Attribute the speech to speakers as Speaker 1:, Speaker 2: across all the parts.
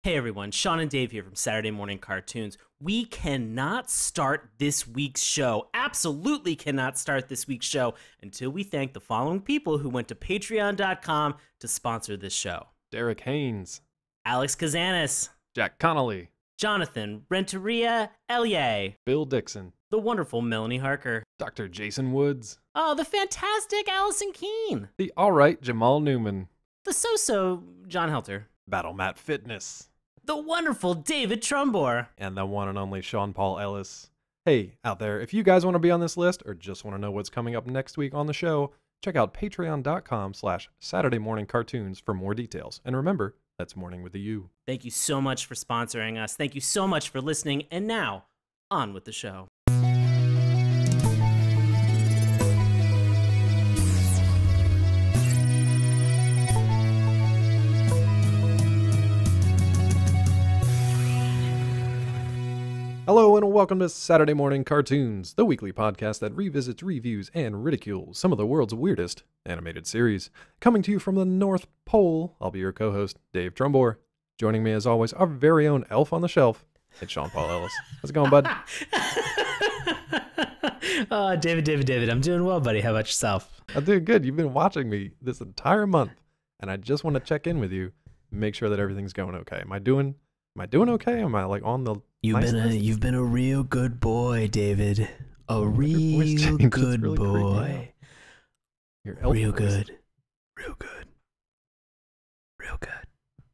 Speaker 1: Hey everyone, Sean and Dave here from Saturday Morning Cartoons. We cannot start this week's show, absolutely cannot start this week's show, until we thank the following people who went to patreon.com to sponsor this show.
Speaker 2: Derek Haynes,
Speaker 1: Alex Kazanis,
Speaker 2: Jack Connolly,
Speaker 1: Jonathan Renteria Elye,
Speaker 2: Bill Dixon,
Speaker 1: the wonderful Melanie Harker,
Speaker 2: Dr. Jason Woods,
Speaker 1: oh, the fantastic Allison Keene,
Speaker 2: the alright Jamal Newman,
Speaker 1: the so-so John Helter,
Speaker 2: Battle Mat Fitness,
Speaker 1: the wonderful David Trumbore,
Speaker 2: and the one and only Sean Paul Ellis. Hey, out there, if you guys want to be on this list or just want to know what's coming up next week on the show, check out patreon.com/Saturday Morning Cartoons for more details. And remember, that's morning with a U.
Speaker 1: Thank you so much for sponsoring us. Thank you so much for listening. And now, on with the show.
Speaker 2: Hello and welcome to Saturday Morning Cartoons, the weekly podcast that revisits, reviews, and ridicules some of the world's weirdest animated series. Coming to you from the North Pole, I'll be your co-host, Dave Trumbore. Joining me as always, our very own elf on the shelf, it's Sean Paul Ellis. How's it going, bud?
Speaker 1: David, I'm doing well, buddy. How about yourself?
Speaker 2: I'm doing good. You've been watching me this entire month, and I just want to check in with you, make sure that everything's going okay. Am I doing okay? Am I like on the
Speaker 1: You've been a real good boy, David. A real good
Speaker 2: really
Speaker 1: boy.
Speaker 2: Your elf
Speaker 1: Real
Speaker 2: voice.
Speaker 1: good. Real good.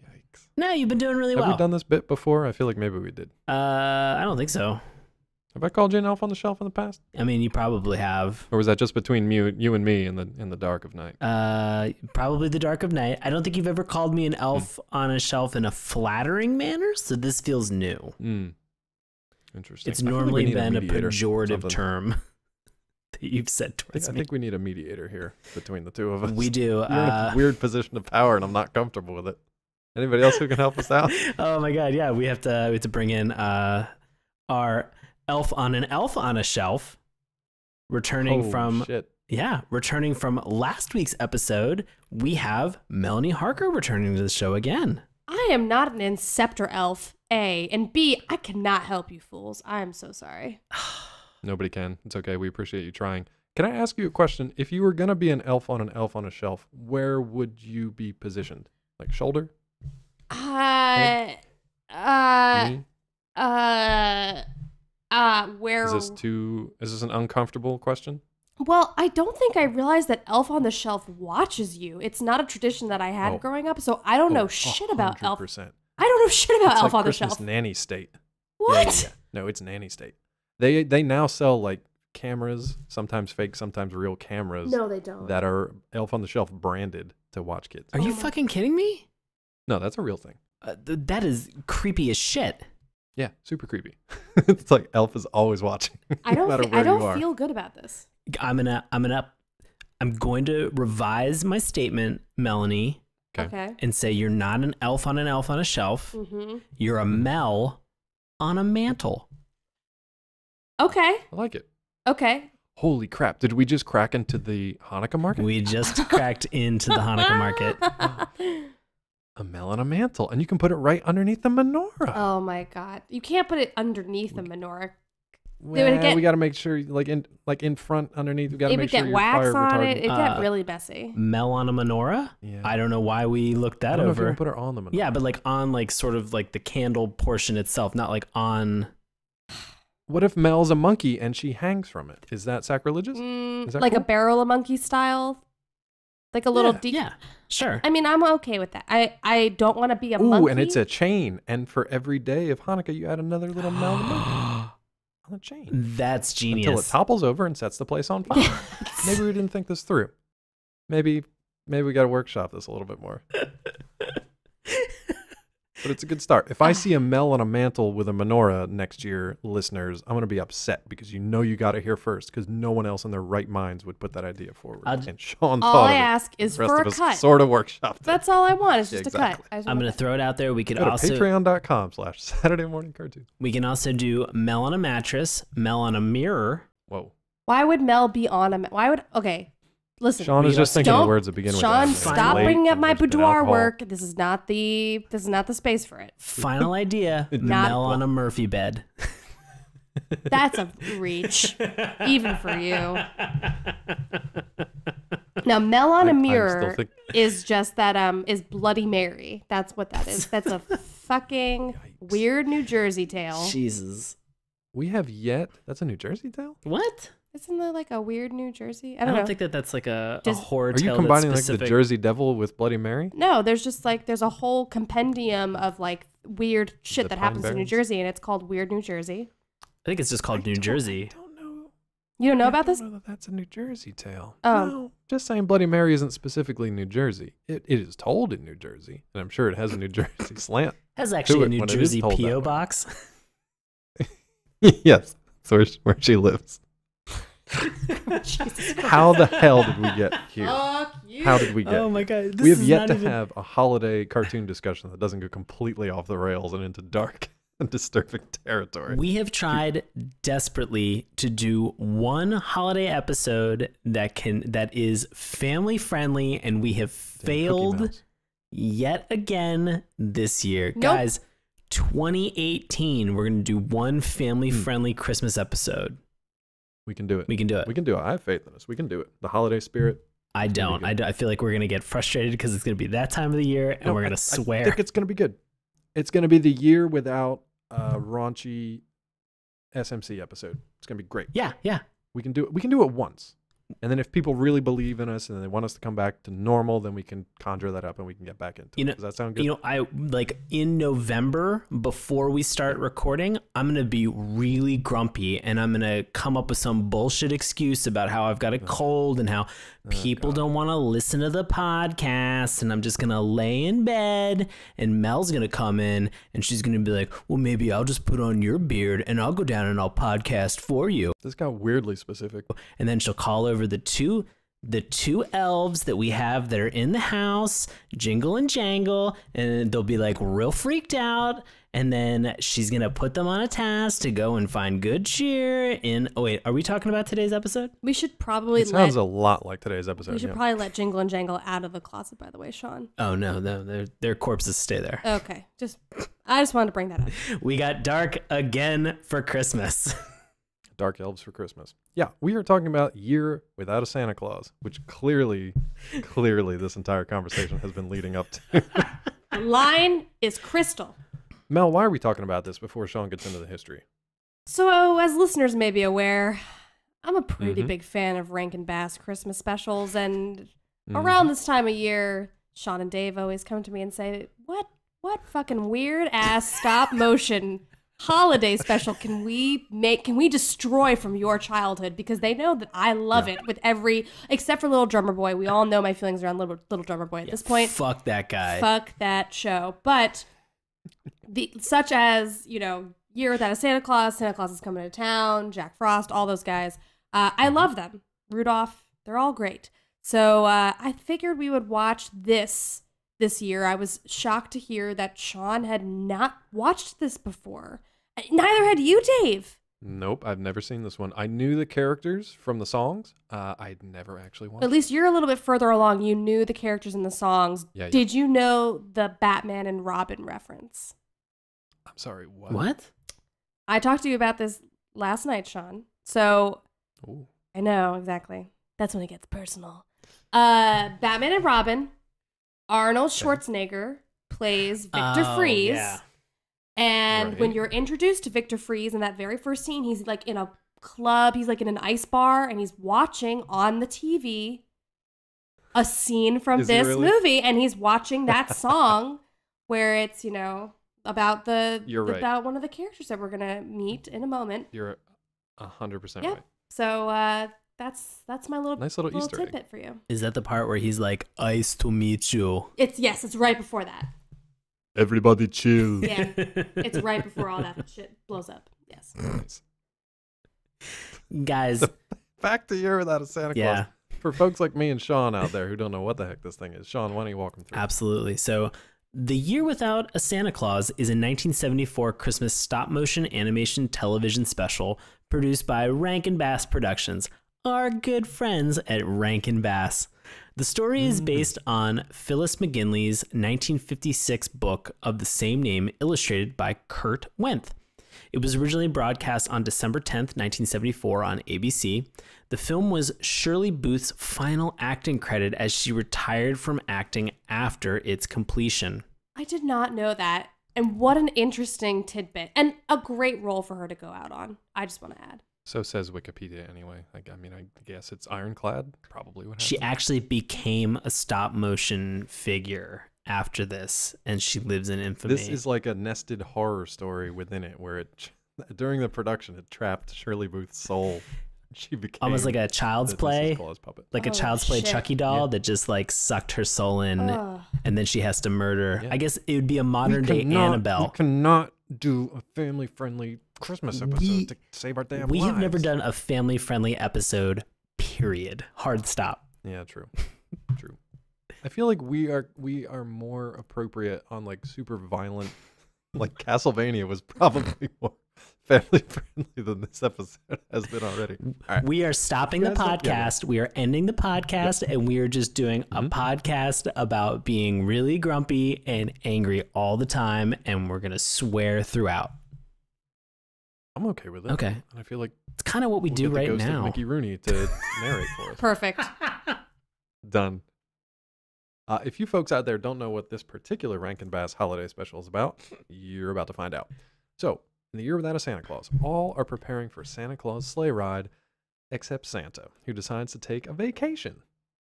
Speaker 2: Yikes.
Speaker 1: No, you've been doing really well.
Speaker 2: Have we done this bit before? I feel like maybe we did.
Speaker 1: I don't think so.
Speaker 2: Have I called you an elf on the shelf in the past?
Speaker 1: I mean, you probably have.
Speaker 2: Or was that just between you and me in the dark of night?
Speaker 1: Probably the dark of night. I don't think you've ever called me an elf on a shelf in a flattering manner, so this feels new.
Speaker 2: Interesting.
Speaker 1: It's normally been a
Speaker 2: mediator or
Speaker 1: pejorative
Speaker 2: something.
Speaker 1: term that you've said towards
Speaker 2: I
Speaker 1: me.
Speaker 2: think we need a mediator here between the two of us.
Speaker 1: We do.
Speaker 2: You're in a weird position of power, and I'm not comfortable with it. Anybody else who can help us out?
Speaker 1: Oh my god, yeah, we have to bring in our elf on a shelf, returning from last week's episode. We have Melanie Harker returning to the show again.
Speaker 3: I am not an Inceptor elf, A. And B, I cannot help you fools. I am so sorry.
Speaker 2: Nobody can. It's okay. We appreciate you trying. Can I ask you a question? If you were going to be an elf on a shelf, where would you be positioned? Like shoulder?
Speaker 3: Where?
Speaker 2: Is this an uncomfortable question?
Speaker 3: Well, I don't think I realized that Elf on the Shelf watches you. It's not a tradition that I had growing up, so I don't know shit about Elf.
Speaker 2: 100%.
Speaker 3: I don't know shit about Elf
Speaker 2: like
Speaker 3: on the
Speaker 2: Christmas
Speaker 3: Shelf.
Speaker 2: Nanny State.
Speaker 3: What?
Speaker 2: Yeah. No, it's Nanny State. They now sell like cameras, sometimes fake, sometimes real cameras.
Speaker 3: No, they don't.
Speaker 2: That are Elf on the Shelf branded to watch kids.
Speaker 1: Are you fucking kidding me?
Speaker 2: No, that's a real thing.
Speaker 1: That is creepy as shit.
Speaker 2: Yeah, super creepy. It's like Elf is always watching.
Speaker 3: I don't.
Speaker 2: No matter where
Speaker 3: I
Speaker 2: you
Speaker 3: don't
Speaker 2: are.
Speaker 3: feel good about this.
Speaker 1: I'm going to revise my statement, Melanie,
Speaker 3: Okay.
Speaker 1: and say you're not an elf on a shelf.
Speaker 3: Mm-hmm.
Speaker 1: You're a Mel on a mantle.
Speaker 3: Okay.
Speaker 2: I like it.
Speaker 3: Okay.
Speaker 2: Holy crap. Did we just crack into the Hanukkah market?
Speaker 1: We just cracked into the Hanukkah market.
Speaker 2: A Mel on a mantle. And you can put it right underneath the menorah.
Speaker 3: Oh my god! You can't put it underneath the menorah.
Speaker 2: Well, we got to make sure, like in front, underneath. We got to
Speaker 3: It
Speaker 2: make
Speaker 3: would
Speaker 2: sure
Speaker 3: get
Speaker 2: you're
Speaker 3: wax
Speaker 2: fire
Speaker 3: on
Speaker 2: retardant.
Speaker 3: it. It'd get really messy.
Speaker 1: Mel on a menorah?
Speaker 2: Yeah.
Speaker 1: I don't know why we looked that
Speaker 2: I don't know if you
Speaker 1: over.
Speaker 2: can put it on the menorah.
Speaker 1: Yeah, but like on like sort of like the candle portion itself, not like on.
Speaker 2: What if Mel's a monkey and she hangs from it? Is that sacrilegious? Is that
Speaker 3: Like
Speaker 2: cool?
Speaker 3: a barrel of monkey style, like a little.
Speaker 1: Yeah, sure.
Speaker 3: I mean, I'm okay with that. I don't want to be a
Speaker 2: Ooh,
Speaker 3: monkey.
Speaker 2: and it's a chain. And for every day of Hanukkah, you add another little Mel the monkey on the chain.
Speaker 1: That's genius.
Speaker 2: Until it topples over and sets the place on fire. Maybe we didn't think this through. Maybe we got to workshop this a little bit more. But it's a good start. If I see a Mel on a mantle with a menorah next year, listeners, I'm going to be upset because you got it here first because no one else in their right minds would put that idea forward. And Sean
Speaker 3: all
Speaker 2: thought
Speaker 3: I
Speaker 2: of it.
Speaker 3: ask is
Speaker 2: The rest
Speaker 3: for
Speaker 2: of
Speaker 3: a
Speaker 2: us
Speaker 3: cut.
Speaker 2: sort of workshopped it.
Speaker 3: That's all I want. Is just
Speaker 2: Exactly.
Speaker 3: a cut.
Speaker 1: I'm going to throw it out there. We could
Speaker 2: Go to
Speaker 1: also
Speaker 2: patreon.com/Saturday Morning Cartoon.
Speaker 1: We can also do Mel on a mattress, Mel on a mirror.
Speaker 2: Whoa.
Speaker 3: Why would Mel be on a? Why would? Okay, Listen,
Speaker 2: Sean is just thinking of
Speaker 3: don't-
Speaker 2: words that begin with
Speaker 3: Sean,
Speaker 2: M, and
Speaker 3: stop
Speaker 2: late,
Speaker 3: bringing up
Speaker 2: and
Speaker 3: my
Speaker 2: there's been
Speaker 3: boudoir
Speaker 2: alcohol.
Speaker 3: work. This is not the space for it.
Speaker 1: Final idea:
Speaker 3: Not-
Speaker 1: Mel on a Murphy bed.
Speaker 3: That's a reach, even for you. Now, Mel on a
Speaker 2: I'm
Speaker 3: mirror
Speaker 2: still think-
Speaker 3: is just that is Bloody Mary. That's what that is. That's a fucking weird New Jersey tale.
Speaker 1: Jesus.
Speaker 2: We have yet. That's a New Jersey tale.
Speaker 1: What?
Speaker 3: Isn't that like a weird New Jersey?
Speaker 1: I
Speaker 3: don't know.
Speaker 1: think that's like a
Speaker 3: Just-
Speaker 1: horror
Speaker 2: Are
Speaker 1: tale.
Speaker 2: you combining
Speaker 1: that's
Speaker 2: like the
Speaker 1: specific.
Speaker 2: Jersey Devil with Bloody Mary?
Speaker 3: No, there's just like there's a whole compendium of like weird shit
Speaker 2: The
Speaker 3: that
Speaker 2: Pine
Speaker 3: happens in New
Speaker 2: Barrens?
Speaker 3: Jersey, and it's called Weird New Jersey.
Speaker 1: I think it's just called New Jersey.
Speaker 2: I don't know.
Speaker 3: You don't know
Speaker 2: I
Speaker 3: about this?
Speaker 2: don't know that that's a New Jersey tale.
Speaker 3: Oh.
Speaker 2: No, just saying Bloody Mary isn't specifically New Jersey. It is told in New Jersey, and I'm sure it has a New Jersey slant.
Speaker 1: Has actually
Speaker 2: it
Speaker 1: a New
Speaker 2: when it is
Speaker 1: Jersey
Speaker 2: told that
Speaker 1: P.O.
Speaker 2: way.
Speaker 1: box.
Speaker 2: Yes, that's where she lives.
Speaker 3: Jesus
Speaker 2: How the hell did we get here?
Speaker 3: Fuck you.
Speaker 2: How did we get
Speaker 1: Oh my
Speaker 2: here?
Speaker 1: god.
Speaker 2: We have yet to have a holiday cartoon discussion that doesn't go completely off the rails and into dark and disturbing territory.
Speaker 1: We have tried desperately to do one holiday episode that is family friendly, and we have
Speaker 2: Cookie
Speaker 1: failed
Speaker 2: Mouse.
Speaker 1: yet again this year.
Speaker 3: Nope.
Speaker 1: Guys, 2018, we're going to do one family friendly Christmas episode.
Speaker 2: We can do it.
Speaker 1: We can do it.
Speaker 2: We can do it. I have faith in us. We can do it. The holiday spirit.
Speaker 1: I don't. I feel like we're going to get frustrated because it's going to be that time of the year, and
Speaker 2: No,
Speaker 1: we're going
Speaker 2: I
Speaker 1: to swear.
Speaker 2: I think it's going to be good. It's going to be the year without a raunchy SMC episode. It's going to be great.
Speaker 1: Yeah, yeah.
Speaker 2: We can do it. We can do it once. And then if people really believe in us and they want us to come back to normal, then we can conjure that up and we can get back into
Speaker 1: You know-
Speaker 2: it. Does that sound good?
Speaker 1: You know, I like in November before we start recording, I'm going to be really grumpy and I'm going to come up with some bullshit excuse about how I've got a cold and how people don't want to listen to the podcast, and I'm just going to lay in bed, and Mel's going to come in and she's going to be like, "Well, maybe I'll just put on your beard and I'll go down and I'll podcast for you."
Speaker 2: This got weirdly specific.
Speaker 1: And then she'll call over the two elves that we have that are in the house, Jingle and Jangle, and they'll be like real freaked out. And then she's going to put them on a task to go and find good cheer in... Oh, wait, are we talking about today's episode?
Speaker 3: We should probably
Speaker 2: It sounds a lot like today's episode.
Speaker 3: we should
Speaker 2: yeah.
Speaker 3: probably let Jingle and Jangle out of the closet, by the way, Sean.
Speaker 1: Oh, no, their corpses stay there.
Speaker 3: Okay. I just wanted to bring that up.
Speaker 1: We got dark again for Christmas.
Speaker 2: Dark Elves for Christmas. Yeah, we are talking about Year Without a Santa Claus, which clearly this entire conversation has been leading up to.
Speaker 3: The line is crystal.
Speaker 2: Mel, why are we talking about this before Sean gets into the history?
Speaker 3: So, as listeners may be aware, I'm a pretty big fan of Rankin Bass Christmas specials, and around this time of year, Sean and Dave always come to me and say, what fucking weird ass stop motion holiday special can we destroy from your childhood? Because they know that I love it with except for Little Drummer Boy. We all know my feelings around Little Drummer Boy at this point.
Speaker 1: Fuck that guy.
Speaker 3: Fuck that show. But such as, Year Without a Santa Claus is Coming to Town, Jack Frost, all those guys. I love them. Rudolph, they're all great. So I figured we would watch this year. I was shocked to hear that Sean had not watched this before. Neither had you, Dave.
Speaker 2: Nope, I've never seen this one. I knew the characters from the songs. I'd never actually watched
Speaker 3: At least you're a little bit further along. You knew the characters in the songs.
Speaker 2: Yeah.
Speaker 3: Did you know the Batman and Robin reference?
Speaker 2: I'm sorry, what?
Speaker 1: What?
Speaker 3: I talked to you about this last night, Sean. So
Speaker 2: Ooh.
Speaker 3: I know, exactly. That's when it gets personal. Batman and Robin. Arnold Schwarzenegger plays Victor Freeze.
Speaker 1: Yeah.
Speaker 3: And when you're introduced to Victor Freeze in that very first scene, he's like in a club, he's like in an ice bar, and he's watching on the TV a scene from
Speaker 2: Is he
Speaker 3: this
Speaker 2: really?
Speaker 3: movie, and he's watching that song where it's, about
Speaker 2: You're right.
Speaker 3: about one of the characters that we're gonna meet in a moment.
Speaker 2: You're 100%
Speaker 3: Yeah.
Speaker 2: right.
Speaker 3: So that's my little
Speaker 2: Nice little Easter egg.
Speaker 3: tidbit for you.
Speaker 1: Is that the part where he's like, "Nice to meet you"?
Speaker 3: It's right before that.
Speaker 2: Everybody chill.
Speaker 3: Yeah, it's right before all that shit blows up. Yes.
Speaker 2: Nice.
Speaker 1: Guys,
Speaker 2: Back to Year Without a Santa Claus.
Speaker 1: yeah,
Speaker 2: For folks like me and Sean out there who don't know what the heck this thing is, Sean, why don't you walk them through?
Speaker 1: absolutely. So, The Year Without a Santa Claus is a 1974 Christmas stop-motion animation television special produced by Rankin Bass Productions. our good friends at Rankin Bass. The story is based on Phyllis McGinley's 1956 book of the same name, illustrated by Kurt Wenth. It was originally broadcast on December 10th, 1974 on ABC. The film was Shirley Booth's final acting credit as she retired from acting after its completion.
Speaker 3: I did not know that. And what an interesting tidbit. And a great role for her to go out on. I just want to add.
Speaker 2: So says Wikipedia anyway. I guess it's ironclad. Probably what happened.
Speaker 1: She actually became a stop motion figure after this, and she lives in infamy.
Speaker 2: This is like a nested horror story within it, where during the production it trapped Shirley Booth's soul. She became
Speaker 1: almost like a child's play, like a child's play
Speaker 3: shit.
Speaker 1: Chucky doll that just like sucked her soul in, and then she has to murder.
Speaker 2: Yeah.
Speaker 1: I guess it would be a modern day Annabelle.
Speaker 2: We cannot do a family friendly Christmas episode to save our damn lives.
Speaker 1: We have never done a family friendly episode. Period. Hard stop.
Speaker 2: Yeah, true. True. I feel like we are more appropriate on like super violent, like Castlevania was probably more family friendly than this episode has been already. All right.
Speaker 1: We are stopping the podcast. We are ending the podcast, and we are just doing a podcast about being really grumpy and angry all the time, and we're gonna swear throughout.
Speaker 2: I'm okay with it.
Speaker 1: Okay.
Speaker 2: And I feel like
Speaker 1: It's kind of what we do
Speaker 2: get the
Speaker 1: right
Speaker 2: ghost of
Speaker 1: now.
Speaker 2: Mickey Rooney to narrate for us.
Speaker 3: Perfect.
Speaker 2: Done. If you folks out there don't know what this particular Rankin Bass holiday special is about, you're about to find out. So, in the year without a Santa Claus, all are preparing for Santa Claus' sleigh ride, except Santa, who decides to take a vacation.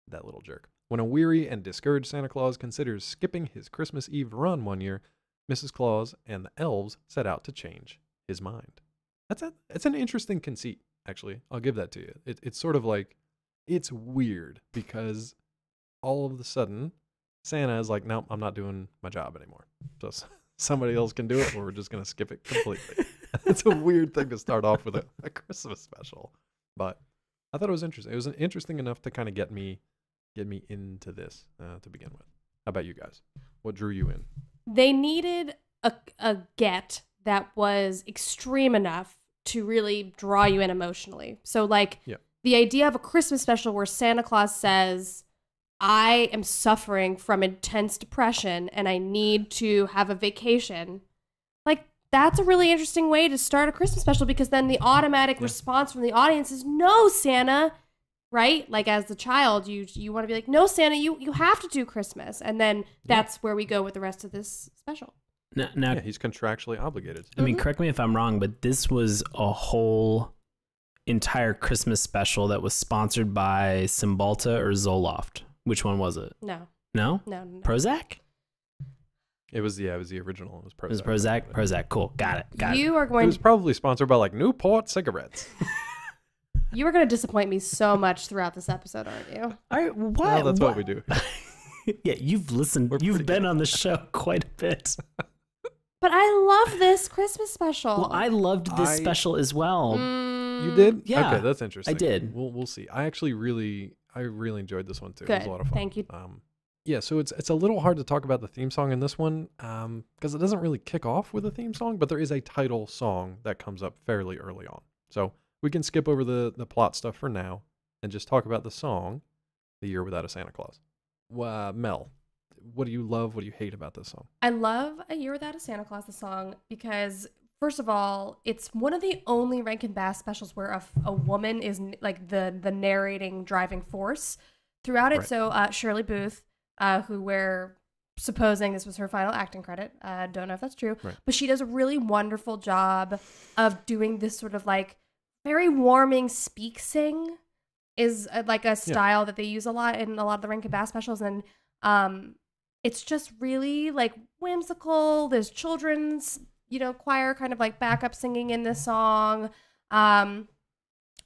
Speaker 2: That little jerk. When a weary and discouraged Santa Claus considers skipping his Christmas Eve run one year, Mrs. Claus and the elves set out to change his mind. It's an interesting conceit, actually. I'll give that to you. It's sort of like, it's weird because all of a sudden, Santa is like, nope, I'm not doing my job anymore. So somebody else can do it, or we're just going to skip it completely. It's a weird thing to start off with a Christmas special. But I thought it was interesting. It was interesting enough to kind of get me into this to begin with. How about you guys? What drew you in?
Speaker 3: They needed a get that was extreme enough to really draw you in emotionally. So, like, the idea of a Christmas special where Santa Claus says, I am suffering from intense depression and I need to have a vacation. Like, that's a really interesting way to start a Christmas special, because then the automatic response from the audience is, no, Santa, right? Like, as the child, you want to be like, no, Santa, you have to do Christmas. And then that's where we go with the rest of this special.
Speaker 1: Now,
Speaker 2: he's contractually obligated.
Speaker 1: I mean, correct me if I'm wrong, but this was a whole entire Christmas special that was sponsored by Cymbalta or Zoloft. Which one was it?
Speaker 3: No.
Speaker 1: No?
Speaker 3: No.
Speaker 1: Prozac?
Speaker 2: It was the original. It was Prozac.
Speaker 1: It was Prozac? Prozac. Cool. Got it.
Speaker 3: You are
Speaker 2: It
Speaker 3: going
Speaker 2: was probably sponsored by like Newport cigarettes.
Speaker 3: You are going to disappoint me so much throughout this episode, aren't you?
Speaker 1: All right. What?
Speaker 2: Well, that's what we do.
Speaker 1: Yeah, you've listened. You've been on the show quite a bit.
Speaker 3: But I love this Christmas special.
Speaker 1: Well, I loved this special as well.
Speaker 2: You did?
Speaker 1: Yeah.
Speaker 2: Okay, that's interesting.
Speaker 1: I did.
Speaker 2: We'll see. I actually really enjoyed this one too.
Speaker 3: Good.
Speaker 2: It was a lot of fun.
Speaker 3: Thank you.
Speaker 2: Yeah, so it's a little hard to talk about the theme song in this one because it doesn't really kick off with a theme song, but there is a title song that comes up fairly early on. So we can skip over the plot stuff for now and just talk about the song, The Year Without a Santa Claus. Mel, what do you love? What do you hate about this song?
Speaker 3: I love A Year Without a Santa Claus, the song, because first of all, it's one of the only Rankin Bass specials where a woman is like the narrating driving force throughout it.
Speaker 2: Right.
Speaker 3: So Shirley Booth, who we're supposing this was her final acting credit. Don't know if that's true,
Speaker 2: right.
Speaker 3: But she does a really wonderful job of doing this sort of like very warming speak sing is like a style that they use a lot in a lot of the Rankin Bass specials. And it's just really like whimsical. There's children's, choir kind of like backup singing in this song. And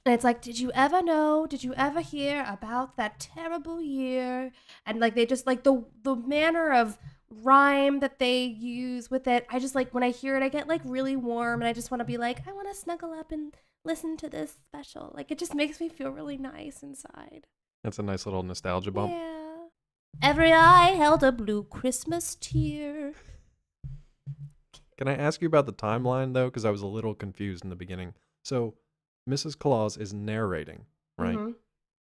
Speaker 3: it's like, did you ever hear about that terrible year? And like, they just like the manner of rhyme that they use with it. I just like, when I hear it, I get like really warm and I just want to be like, I want to snuggle up and listen to this special. Like, it just makes me feel really nice inside.
Speaker 2: That's a nice little nostalgia bump.
Speaker 3: Yeah. Every eye held a blue Christmas tear.
Speaker 2: Can I ask you about the timeline, though? Because I was a little confused in the beginning. So Mrs. Claus is narrating, right?
Speaker 3: Mm-hmm.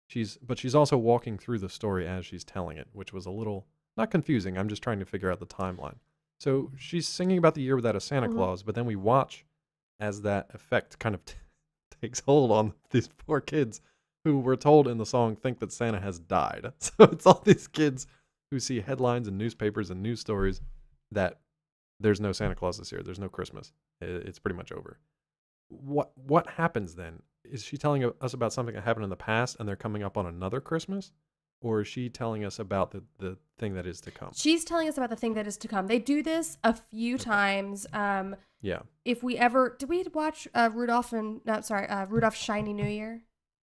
Speaker 2: she's also walking through the story as she's telling it, which was a little not confusing. I'm just trying to figure out the timeline. So she's singing about the year without a Santa Claus, but then we watch as that effect kind of takes hold on these poor kids who we're told in the song think that Santa has died. So it's all these kids who see headlines in newspapers and news stories that there's no Santa Claus this year, there's no Christmas. It's pretty much over. What happens then? Is she telling us about something that happened in the past and they're coming up on another Christmas? Or is she telling us about the thing that is to come?
Speaker 3: She's telling us about the thing that is to come. They do this a few times.
Speaker 2: Yeah.
Speaker 3: If we ever... Did we watch Rudolph's Shiny New Year?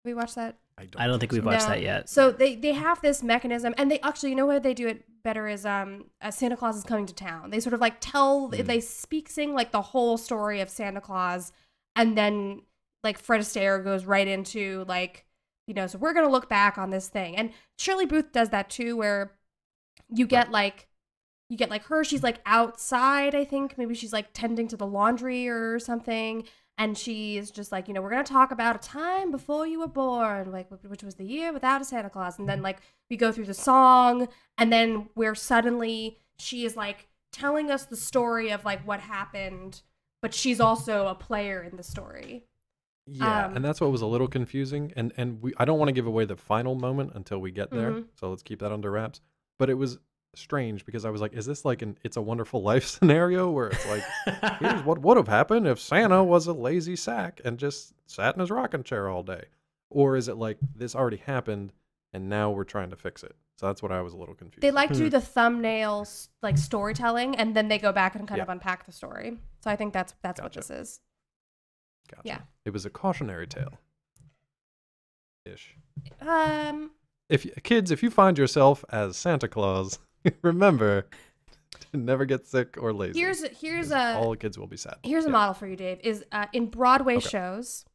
Speaker 3: Did we watch that?
Speaker 1: I don't think we've watched that yet.
Speaker 3: So they have this mechanism, and they actually, you know where they do it better is Santa Claus is coming to town. They sort of like they sing like the whole story of Santa Claus, and then like Fred Astaire goes right into like, you know, so we're going to look back on this thing. And Shirley Booth does that too, where you get like her, she's like outside, I think. Maybe she's like tending to the laundry or something. And she's just like, you know, we're going to talk about a time before you were born, like, which was the year without a Santa Claus. And then like we go through the song, and then where suddenly she is like telling us the story of like what happened, but she's also a player in the story.
Speaker 2: Yeah, and that's what was a little confusing. And I don't want to give away the final moment until we get there, so let's keep that under wraps. But it was strange because I was like, is this like an It's a Wonderful Life scenario where it's like, here's what would have happened if Santa was a lazy sack and just sat in his rocking chair all day? Or is it like this already happened and now we're trying to fix it? So that's what I was a little confused.
Speaker 3: They like to do the thumbnails, like storytelling, and then they go back and kind of unpack the story. So I think that's what this is.
Speaker 2: Gotcha.
Speaker 3: Yeah.
Speaker 2: It was a cautionary tale. Ish.
Speaker 3: Kids,
Speaker 2: if you find yourself as Santa Claus, remember to never get sick or lazy. All the kids will be sad.
Speaker 3: Here's a model for you, Dave. Is in Broadway shows,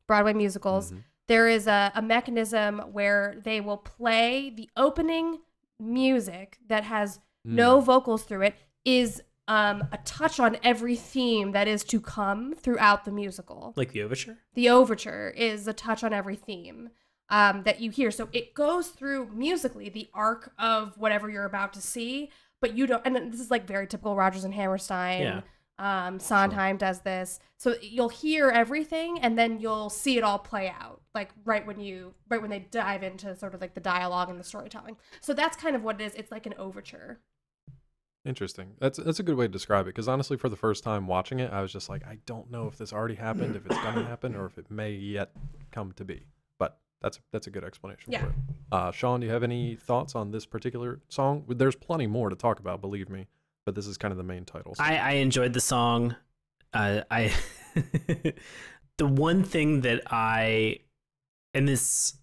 Speaker 3: Broadway musicals, there is a mechanism where they will play the opening music that has no vocals through it, is a touch on every theme that is to come throughout the musical.
Speaker 1: Like the overture? The
Speaker 3: overture is a touch on every theme that you hear. So it goes through musically the arc of whatever you're about to see, but you don't, and this is like very typical Rodgers and Hammerstein. Sondheim does this. So you'll hear everything and then you'll see it all play out, like right when they dive into sort of like the dialogue and the storytelling. So that's kind of what it is. It's like an overture.
Speaker 2: Interesting. That's a good way to describe it, because honestly, for the first time watching it, I was just like, I don't know if this already happened, if it's going to happen, or if it may yet come to be. But that's a good explanation for it. Sean, do you have any thoughts on this particular song? There's plenty more to talk about, believe me, but this is kind of the main title. So.
Speaker 1: I enjoyed the song. The one thing that and this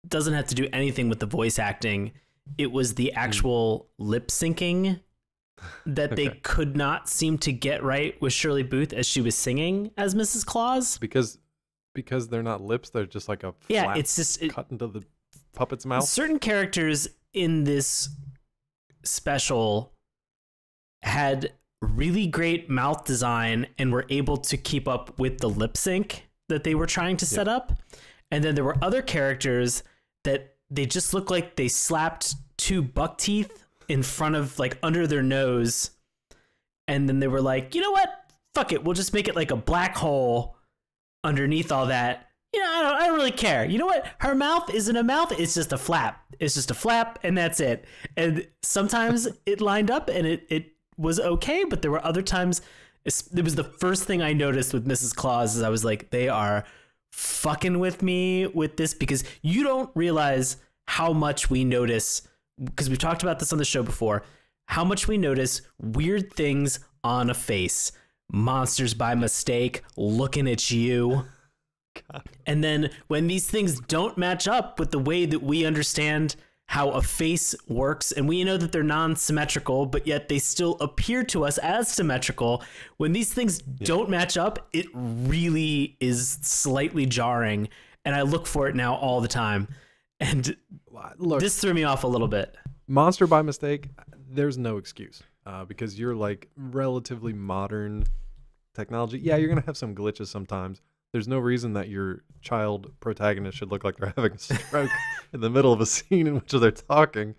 Speaker 1: doesn't have to do anything with the voice acting, it was the actual lip syncing that they could not seem to get right with Shirley Booth as she was singing as Mrs. Claus.
Speaker 2: Because they're not lips, they're just like a flap
Speaker 1: it's just
Speaker 2: cut into the puppet's mouth.
Speaker 1: Certain characters in this special had really great mouth design and were able to keep up with the lip sync that they were trying to set up. And then there were other characters that they just looked like they slapped two buck teeth in front of, like, under their nose. And then they were like, you know what? Fuck it. We'll just make it like a black hole underneath all that. You know, I don't really care. You know what? Her mouth isn't a mouth. It's just a flap. It's just a flap, and that's it. And sometimes it lined up and it was okay, but there were other times. It was the first thing I noticed with Mrs. Claus is I was like, they are fucking with me with this, because you don't realize how much we notice, because we've talked about this on the show before, how much we notice weird things on a face. Monsters by mistake looking at you. God. And then when these things don't match up with the way that we understand how a face works, and we know that they're non-symmetrical, but yet they still appear to us as symmetrical, when these things don't match up, it really is slightly jarring, and I look for it now all the time. And look, this threw me off a little bit.
Speaker 2: Monster by mistake, there's no excuse, because you're like relatively modern technology. Yeah, you're going to have some glitches sometimes, There's no reason that your child protagonist should look like they're having a stroke in the middle of a scene in which they're talking.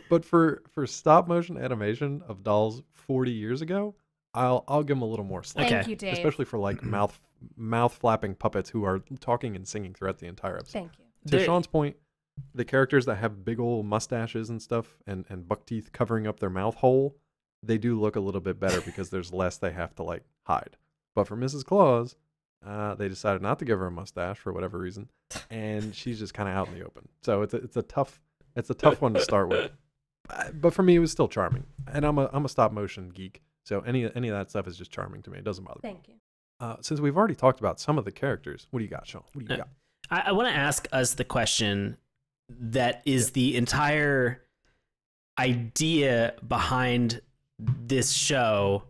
Speaker 2: But for stop motion animation of dolls 40 years ago, I'll give them a little more slack.
Speaker 3: Thank you, Dave.
Speaker 2: Especially for like mouth flapping puppets who are talking and singing throughout the entire episode.
Speaker 3: Thank you.
Speaker 2: To Sean's point, the characters that have big old mustaches and stuff and buck teeth covering up their mouth hole, they do look a little bit better because there's less they have to like hide. But for Mrs. Claus, they decided not to give her a mustache for whatever reason, and she's just kind of out in the open. So it's a tough one to start with. But for me, it was still charming, and I'm a stop motion geek, so any of that stuff is just charming to me. It doesn't bother me.
Speaker 3: Thank you.
Speaker 2: Since we've already talked about some of the characters, what do you got, Sean? What do you got?
Speaker 1: I want to ask us the question that is the entire idea behind this show,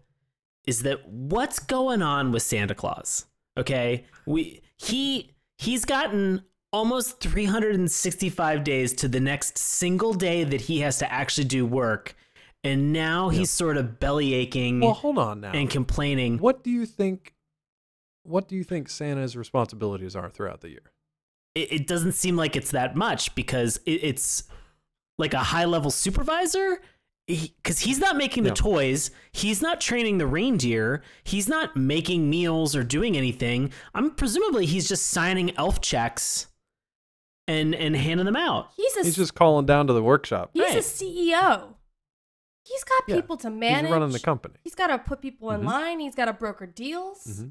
Speaker 1: is that what's going on with Santa Claus? Okay, he's gotten almost 365 days to the next single day that he has to actually do work, and now he's sort of belly aching.
Speaker 2: Well, hold on now.
Speaker 1: And complaining.
Speaker 2: What do you think Santa's responsibilities are throughout the year?
Speaker 1: It doesn't seem like it's that much, because it's like a high-level supervisor, because he's not making the toys, he's not training the reindeer, he's not making meals or doing anything. Presumably he's just signing elf checks and handing them out.
Speaker 2: He's just calling down to the workshop.
Speaker 3: He's a CEO. He's got people to manage.
Speaker 2: He's running the company.
Speaker 3: He's got to put people in line. He's got to broker deals.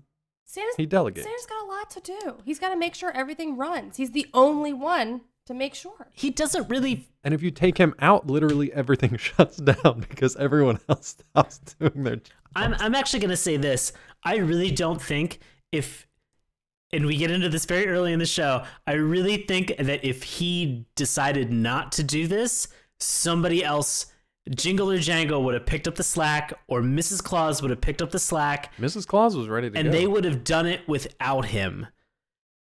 Speaker 2: He delegates.
Speaker 3: Santa's got a lot to do. He's got to make sure everything runs. He's the only one to make sure.
Speaker 1: He doesn't really.
Speaker 2: And if you take him out, literally everything shuts down because everyone else stops doing their job.
Speaker 1: I'm actually going to say this. I really don't think and we get into this very early in the show, I really think that if he decided not to do this, somebody else, Jingle or Jangle, would have picked up the slack, or Mrs. Claus would have picked up the slack.
Speaker 2: Mrs. Claus was ready to go.
Speaker 1: And they would have done it without him.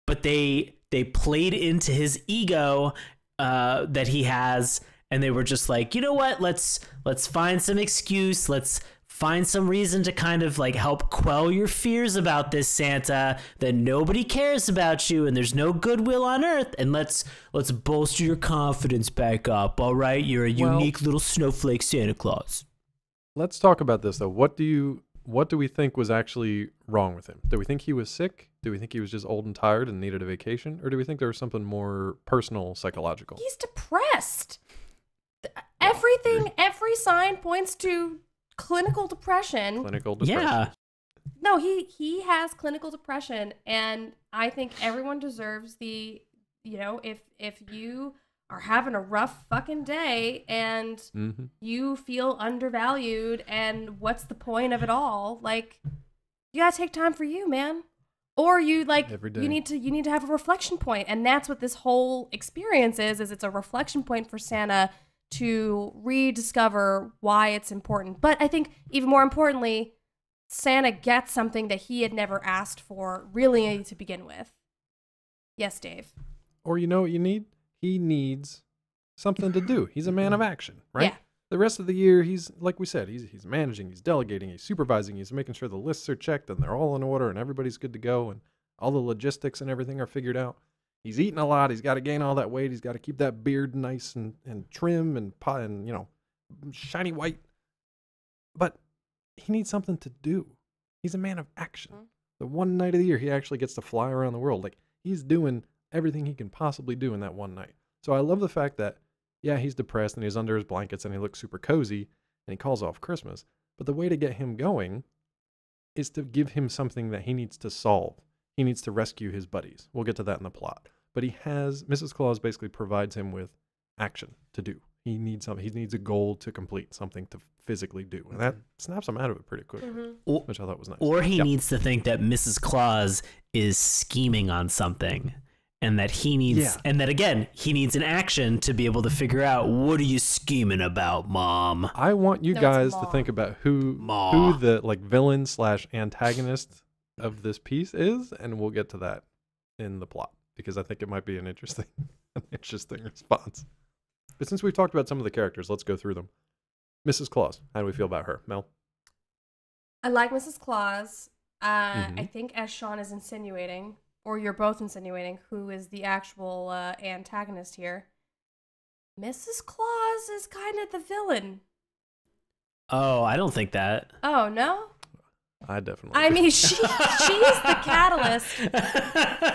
Speaker 1: But they played into his ego that he has, and they were just like, you know what? Let's find some excuse. Let's find some reason to kind of like help quell your fears about this, Santa, that nobody cares about you and there's no goodwill on earth, and let's bolster your confidence back up. All right, you're a unique little snowflake Santa Claus.
Speaker 2: Let's talk about this though. What do we think was actually wrong with him? Do we think he was sick? Do we think he was just old and tired and needed a vacation? Or do we think there was something more personal, psychological?
Speaker 3: He's depressed. Every sign points to clinical depression.
Speaker 1: Yeah.
Speaker 3: No, he has clinical depression, and I think everyone deserves if you are having a rough fucking day and you feel undervalued, and what's the point of it all? Like, you gotta take time for you, man. Or you you need to have a reflection point, and that's what this whole experience is it's a reflection point for Santa to rediscover why it's important. But I think even more importantly, Santa gets something that he had never asked for really to begin with. Yes, Dave.
Speaker 2: Or you know what you need? He needs something to do. He's a man of action, right?
Speaker 3: Yeah.
Speaker 2: The rest of the year, he's, like we said, he's managing, he's delegating, he's supervising, he's making sure the lists are checked and they're all in order and everybody's good to go and all the logistics and everything are figured out. He's eating a lot. He's got to gain all that weight. He's got to keep that beard nice and trim and shiny white. But he needs something to do. He's a man of action. The one night of the year, he actually gets to fly around the world. Like, he's doing everything he can possibly do in that one night. So I love the fact that, yeah, he's depressed and he's under his blankets and he looks super cozy and he calls off Christmas. But the way to get him going is to give him something that he needs to solve. He needs to rescue his buddies. We'll get to that in the plot. But Mrs. Claus basically provides him with action to do. He needs something. He needs a goal to complete, something to physically do. And that snaps him out of it pretty quick, which I thought was nice.
Speaker 1: Or he needs to think that Mrs. Claus is scheming on something, and that he needs, and that again, he needs an action to be able to figure out, what are you scheming about, Mom?
Speaker 2: I want you guys to think about who the villain / antagonist of this piece is, and we'll get to that in the plot, because I think it might be an interesting response. But since we've talked about some of the characters, let's go through them. Mrs. Claus, how do we feel about her? Mel?
Speaker 3: I like Mrs. Claus. I think, as Sean is insinuating, or you're both insinuating who is the actual antagonist here, Mrs. Claus is kind of the villain.
Speaker 1: Oh, I don't think that.
Speaker 3: Oh, no?
Speaker 2: I definitely.
Speaker 3: I mean, she's the catalyst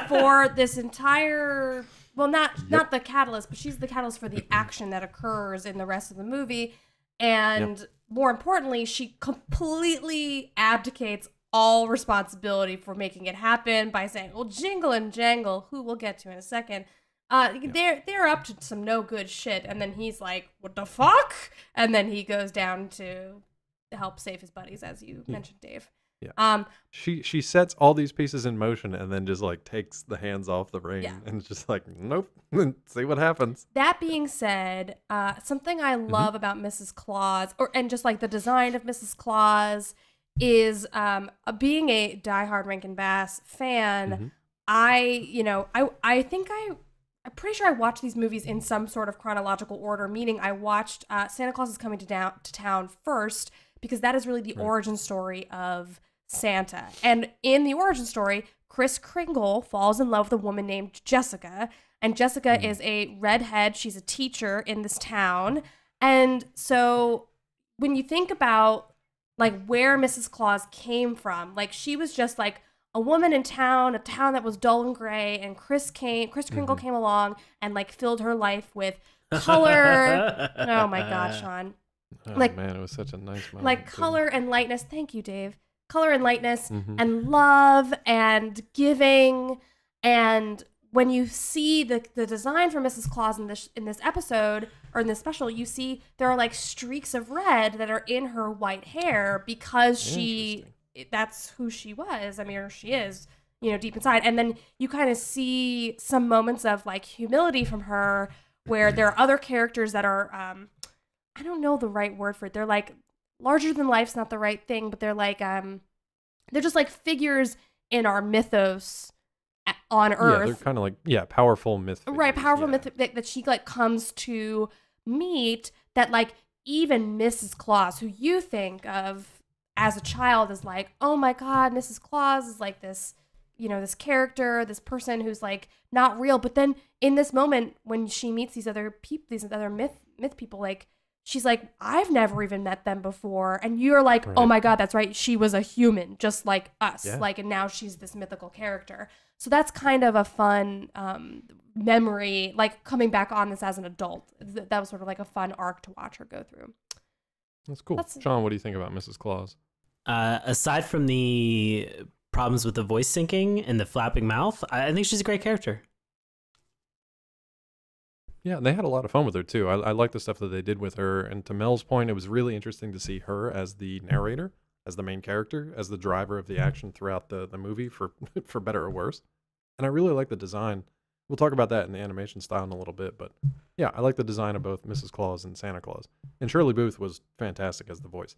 Speaker 3: for this entire. Well, not the catalyst, but she's the catalyst for the action that occurs in the rest of the movie, and more importantly, she completely abdicates all responsibility for making it happen by saying, "Well, Jingle and Jangle, who we'll get to in a second, they're up to some no good shit," and then he's like, "What the fuck?" And then he goes down to help save his buddies, as you mentioned, Dave.
Speaker 2: Yeah. She sets all these pieces in motion and then just like takes the hands off the rein and it's just like, nope, see what happens.
Speaker 3: That being said, something I love about Mrs. Claus, and just like the design of Mrs. Claus, is being a diehard Rankin Bass fan. I'm pretty sure I watched these movies in some sort of chronological order, meaning I watched Santa Claus is Coming to Town first, because that is really the origin story of Santa. And in the origin story, Kris Kringle falls in love with a woman named Jessica. And Jessica is a redhead. She's a teacher in this town. And so when you think about like where Mrs. Claus came from, like she was just like a woman in town, a town that was dull and gray. And Kris Kringle came along and like filled her life with color. Oh my God, Sean.
Speaker 2: Oh
Speaker 3: like,
Speaker 2: man, it was such a nice moment.
Speaker 3: Like color and lightness. Thank you, Dave. Color and lightness and love and giving. And when you see the design for Mrs. Claus in this episode or in this special, you see there are like streaks of red that are in her white hair because that's who she was. I mean, or she is, deep inside. And then you kind of see some moments of like humility from her where there are other characters that are, I don't know the right word for it. They're like larger than life's not the right thing, but they're like they're just like figures in our mythos on Earth.
Speaker 2: Yeah, they're kind of like powerful myth figures.
Speaker 3: Right, powerful myth that she like comes to meet, that like even Mrs. Claus, who you think of as a child is like, oh my God, Mrs. Claus is like this, this character, this person who's like not real. But then in this moment when she meets these other people, these other myth people, like she's like, I've never even met them before. And you're like, oh my God, that's right. She was a human just like us. Yeah. Like, and now she's this mythical character. So that's kind of a fun memory, like coming back on this as an adult. That was sort of like a fun arc to watch her go through.
Speaker 2: That's cool. Sean, what do you think about Mrs. Claus?
Speaker 1: Aside from the problems with the voice syncing and the flapping mouth, I think she's a great character.
Speaker 2: Yeah, and they had a lot of fun with her, too. I like the stuff that they did with her. And to Mel's point, it was really interesting to see her as the narrator, as the main character, as the driver of the action throughout the movie, for better or worse. And I really like the design. We'll talk about that in the animation style in a little bit. But yeah, I like the design of both Mrs. Claus and Santa Claus. And Shirley Booth was fantastic as the voice.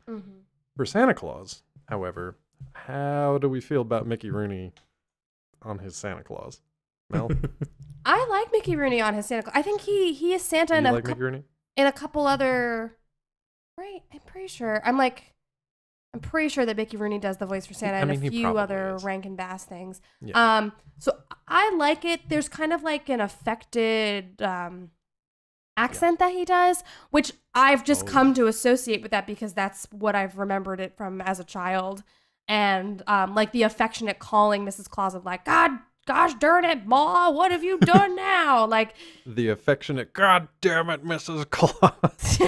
Speaker 2: For Santa Claus, however, how do we feel about Mickey Rooney on his Santa Claus? Mel?
Speaker 3: I like Mickey Rooney on his Santa Claus. I think he is Santa in a couple other. Right, I'm pretty sure that Mickey Rooney does the voice for Santa and a few other Rankin Bass things. Yeah. So I like it. There's kind of like an affected accent that he does, which I've just come to associate with that because that's what I've remembered it from as a child. And like the affectionate calling Mrs. Claus of like, gosh darn it, Ma, what have you done now? Like
Speaker 2: the affectionate, God damn it, Mrs. Claus.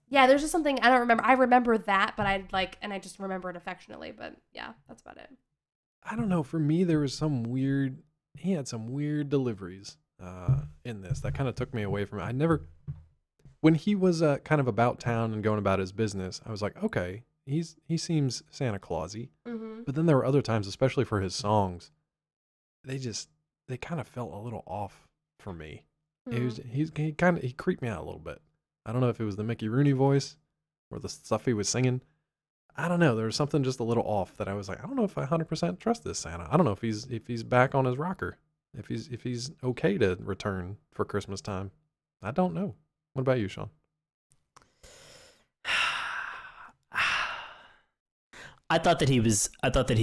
Speaker 3: Yeah, there's just something I don't remember. I remember that, but I just remember it affectionately. But yeah, that's about it.
Speaker 2: I don't know. For me, there was he had some weird deliveries in this that kind of took me away from it. When he was kind of about town and going about his business, I was like, okay, he seems Santa Clausy. But then there were other times, especially for his songs, they kind of felt a little off for me. He creeped me out a little bit. I don't know if it was the Mickey Rooney voice or the stuff he was singing. I don't know. There was something just a little off that I was like, I don't know if I 100% trust this Santa. I don't know if he's back on his rocker, if he's okay to return for Christmas time. I don't know. What about you, Sean?
Speaker 1: I thought that he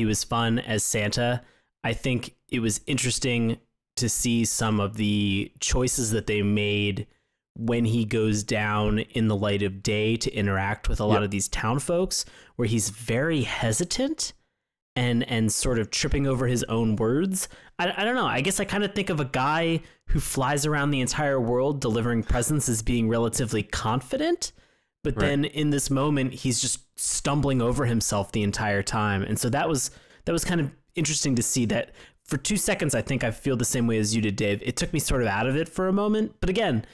Speaker 1: was fun as Santa. I think it was interesting to see some of the choices that they made when he goes down in the light of day to interact with a lot of these town folks, where he's very hesitant and sort of tripping over his own words. I don't know. I guess I kind of think of a guy who flies around the entire world delivering presents as being relatively confident, but then in this moment he's just stumbling over himself the entire time. And so that was kind of interesting to see that. For 2 seconds, I think I feel the same way as you did, Dave. It took me sort of out of it for a moment, but again,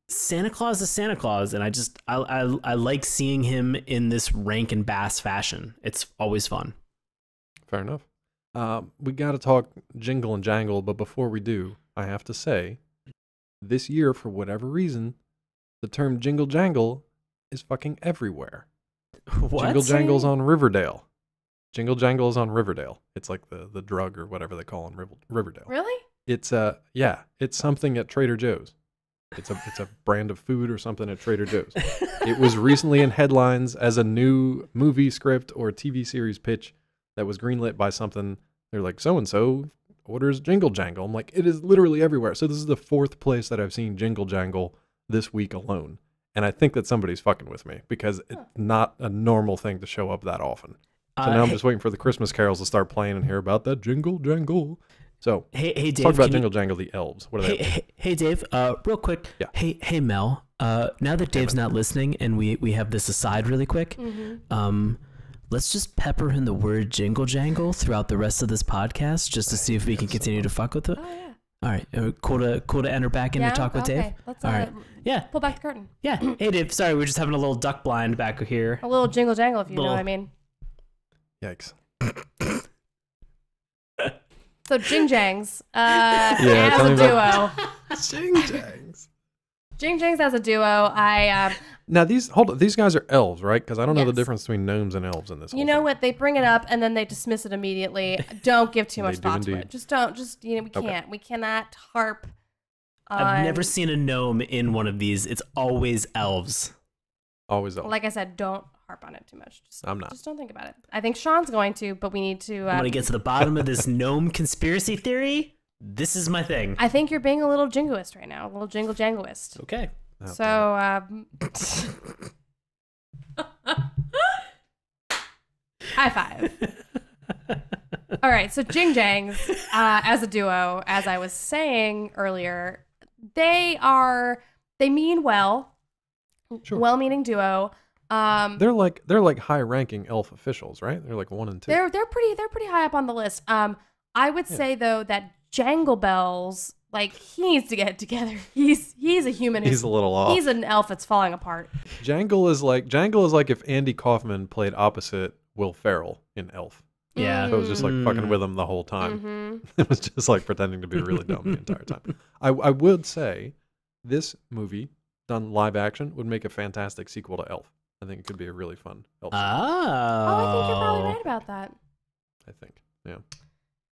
Speaker 1: Santa Claus is Santa Claus, and I like seeing him in this Rankin Bass fashion. It's always fun.
Speaker 2: Fair enough. We got to talk jingle and jangle, but before we do, I have to say, this year, for whatever reason, the term jingle jangle is fucking everywhere.
Speaker 1: What?
Speaker 2: Jingle jangle's on Riverdale. Jingle jangle is on Riverdale. It's like the drug or whatever they call in Riverdale.
Speaker 3: Really?
Speaker 2: It's it's something at Trader Joe's. It's a brand of food or something at Trader Joe's. It was recently in headlines as a new movie script or TV series pitch that was greenlit by something. They're like, so and so orders jingle jangle. I'm like, it is literally everywhere. So this is the 4th place that I've seen jingle jangle this week alone. And I think that somebody's fucking with me because it's not a normal thing to show up that often. So now I'm just waiting for the Christmas carols to start playing and hear about that jingle jangle. So
Speaker 1: hey Dave,
Speaker 2: talk about jingle jangle, the elves. What are they?
Speaker 1: Hey Dave, real quick. Yeah. Hey Mel. Now that Dave's not listening and we have this aside really quick, let's just pepper in the word jingle jangle throughout the rest of this podcast just to see if we can continue to fuck with it.
Speaker 3: Oh yeah.
Speaker 1: All right, cool to enter back in to talk with Dave.
Speaker 3: Let's
Speaker 1: all right. Yeah.
Speaker 3: Pull back the curtain.
Speaker 1: Yeah. Hey Dave, sorry, we're just having a little duck blind back here.
Speaker 3: A little jingle jangle, if you know what I mean.
Speaker 2: Yikes.
Speaker 3: So Jing Jangs as a duo.
Speaker 2: Jing Jangs.
Speaker 3: Jing Jangs as a duo.
Speaker 2: Now these guys are elves, right? Because I don't know the difference between gnomes and elves in this.
Speaker 3: You know what? They bring it up and then they dismiss it immediately. Don't give too much thought to it. We cannot harp on.
Speaker 1: I've never seen a gnome in one of these. It's always elves.
Speaker 2: Always elves.
Speaker 3: Like I said, don't harp on it too much.
Speaker 2: I'm not.
Speaker 3: Just don't think about it. I think Sean's going to, but we need to.
Speaker 1: I'm going to get to the bottom of this gnome conspiracy theory. This is my thing.
Speaker 3: I think you're being a little jingoist right now, a little jingle jangoist.
Speaker 1: Okay.
Speaker 2: Oh,
Speaker 3: so, high five. All right, so Jing Jangs as a duo, as I was saying earlier, they mean well, well-meaning duo.
Speaker 2: They're like high-ranking elf officials, right? They're like 1 and 2.
Speaker 3: They're pretty high up on the list. I would say though that Jangle Bells, like, he needs to get it together. He's a human.
Speaker 2: He's a little off.
Speaker 3: He's an elf that's falling apart.
Speaker 2: Jangle is like if Andy Kaufman played opposite Will Ferrell in Elf.
Speaker 1: Yeah.
Speaker 2: So it was just like fucking with him the whole time. It was just like pretending to be really dumb the entire time. I would say this movie done live action would make a fantastic sequel to Elf. I think it could be a really fun Elf.
Speaker 3: Oh, I think you're probably right about that.
Speaker 2: I think, yeah.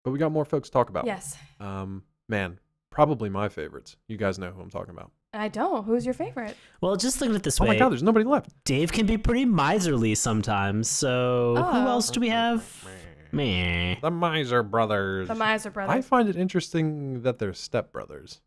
Speaker 2: But we got more folks to talk about.
Speaker 3: Yes.
Speaker 2: Man, probably my favorites. You guys know who I'm talking about.
Speaker 3: I don't. Who's your favorite?
Speaker 1: Well, just look at it this way.
Speaker 2: Oh my God, there's nobody left.
Speaker 1: Dave can be pretty miserly sometimes. So who else do we have? Meh.
Speaker 2: The Miser Brothers.
Speaker 3: The Miser Brothers.
Speaker 2: I find it interesting that they're stepbrothers.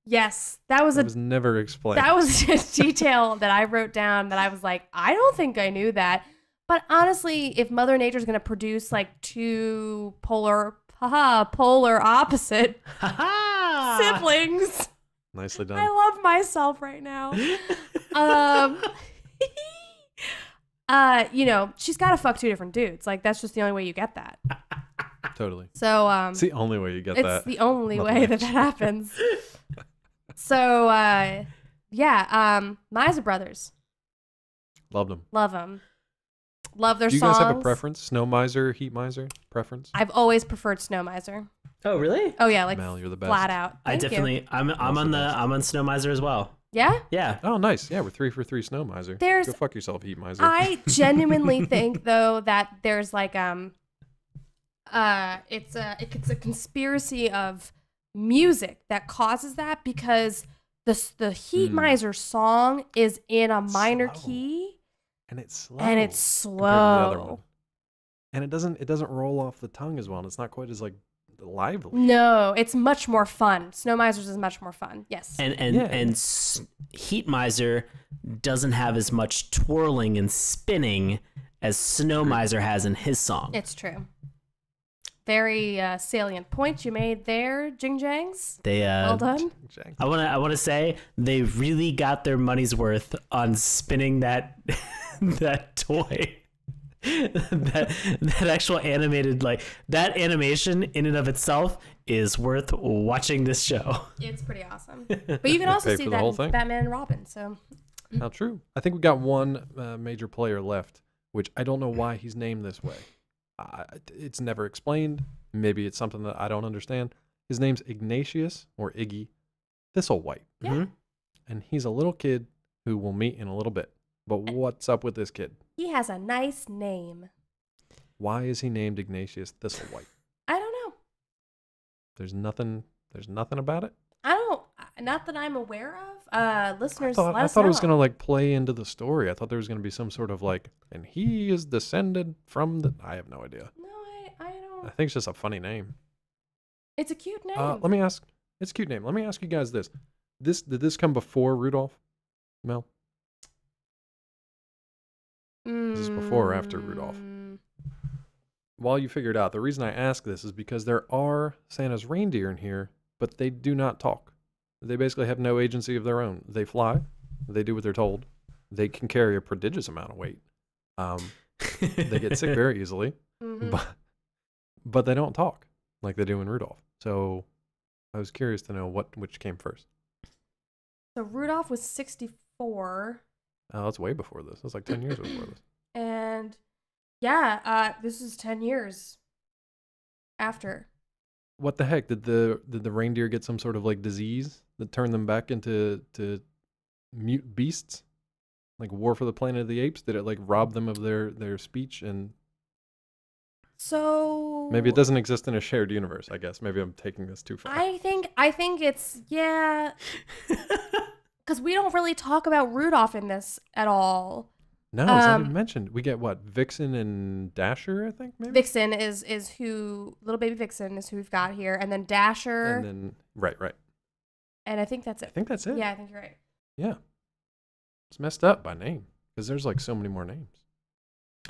Speaker 3: Yes, that was
Speaker 2: never explained.
Speaker 3: That was a detail that I wrote down that I was like, I don't think I knew that. But honestly, if Mother Nature's going to produce like two polar opposite siblings.
Speaker 2: Nicely done.
Speaker 3: I love myself right now. She's got to fuck two different dudes. Like, that's just the only way you get that.
Speaker 2: Totally.
Speaker 3: So,
Speaker 2: it's the only way you get that.
Speaker 3: It's the only way that happens. So, Miser Brothers.
Speaker 2: Loved them.
Speaker 3: Love them. Love their songs.
Speaker 2: Do you guys have a preference? Snow Miser, Heat Miser preference?
Speaker 3: I've always preferred Snow Miser.
Speaker 1: Oh, really?
Speaker 3: Oh yeah, like
Speaker 2: Mel, you're the best.
Speaker 3: Flat out.
Speaker 1: I'm on Snow Miser as well.
Speaker 3: Yeah?
Speaker 1: Yeah.
Speaker 2: Oh, nice. Yeah, we're 3 for 3 Snow Miser. Go fuck yourself, Heat Miser.
Speaker 3: I genuinely think though that there's like it's a conspiracy of music that causes that, because the Heat Miser song is in a minor key.
Speaker 2: And it's slow.
Speaker 3: And it's slow.
Speaker 2: and it doesn't roll off the tongue as well. And it's not quite as like lively.
Speaker 3: No, it's much more fun. Snow Misers is much more fun. Yes.
Speaker 1: And Heat Miser doesn't have as much twirling and spinning as Snow Miser has in his song.
Speaker 3: It's true. Very salient point you made there, Jing Jangs. Well done.
Speaker 1: I want to say they really got their money's worth on spinning that that toy. that actual animated, like that animation in and of itself is worth watching this show.
Speaker 3: It's pretty awesome. But you can also see that in Batman and Robin. So
Speaker 2: how true. I think we got one major player left, which I don't know why he's named this way. It's never explained. Maybe it's something that I don't understand. His name's Ignatius, or Iggy Thistlewhite.
Speaker 3: Yeah. Mm-hmm.
Speaker 2: And he's a little kid who we'll meet in a little bit. But what's up with this kid?
Speaker 3: He has a nice name.
Speaker 2: Why is he named Ignatius Thistlewhite?
Speaker 3: I don't know.
Speaker 2: There's nothing about it?
Speaker 3: Not that I'm aware of. Listeners,
Speaker 2: I thought it was going to like play into the story. I thought there was going to be some sort of like, and he is descended from the... I have no idea.
Speaker 3: No, I don't...
Speaker 2: I think it's just a funny name.
Speaker 3: It's a cute name.
Speaker 2: Let me ask... It's a cute name. Let me ask you guys this. Did this come before Rudolph? Mel? Is this before or after Rudolph? While you figure it out, the reason I ask this is because there are Santa's reindeer in here, but they do not talk. They basically have no agency of their own. They fly. They do what they're told. They can carry a prodigious amount of weight. They get sick very easily, but they don't talk like they do in Rudolph. So I was curious to know which came first.
Speaker 3: So Rudolph was 64.
Speaker 2: Oh, that's way before this. That's like 10 years before this.
Speaker 3: And yeah, this is 10 years after.
Speaker 2: What the heck? Did the reindeer get some sort of like disease that turned them back into mute beasts? Like War for the Planet of the Apes? Did it like rob them of their speech? And
Speaker 3: so
Speaker 2: maybe it doesn't exist in a shared universe, I guess. Maybe I'm taking this too far.
Speaker 3: I think it's, yeah. Because we don't really talk about Rudolph in this at all.
Speaker 2: No, it's not even mentioned. We get what? Vixen and Dasher, I think, maybe?
Speaker 3: Vixen is who, little baby Vixen is who we've got here. And then Dasher.
Speaker 2: And then, right.
Speaker 3: And I think that's it.
Speaker 2: I think that's it.
Speaker 3: Yeah, I think you're right.
Speaker 2: Yeah. It's messed up by name because there's like so many more names.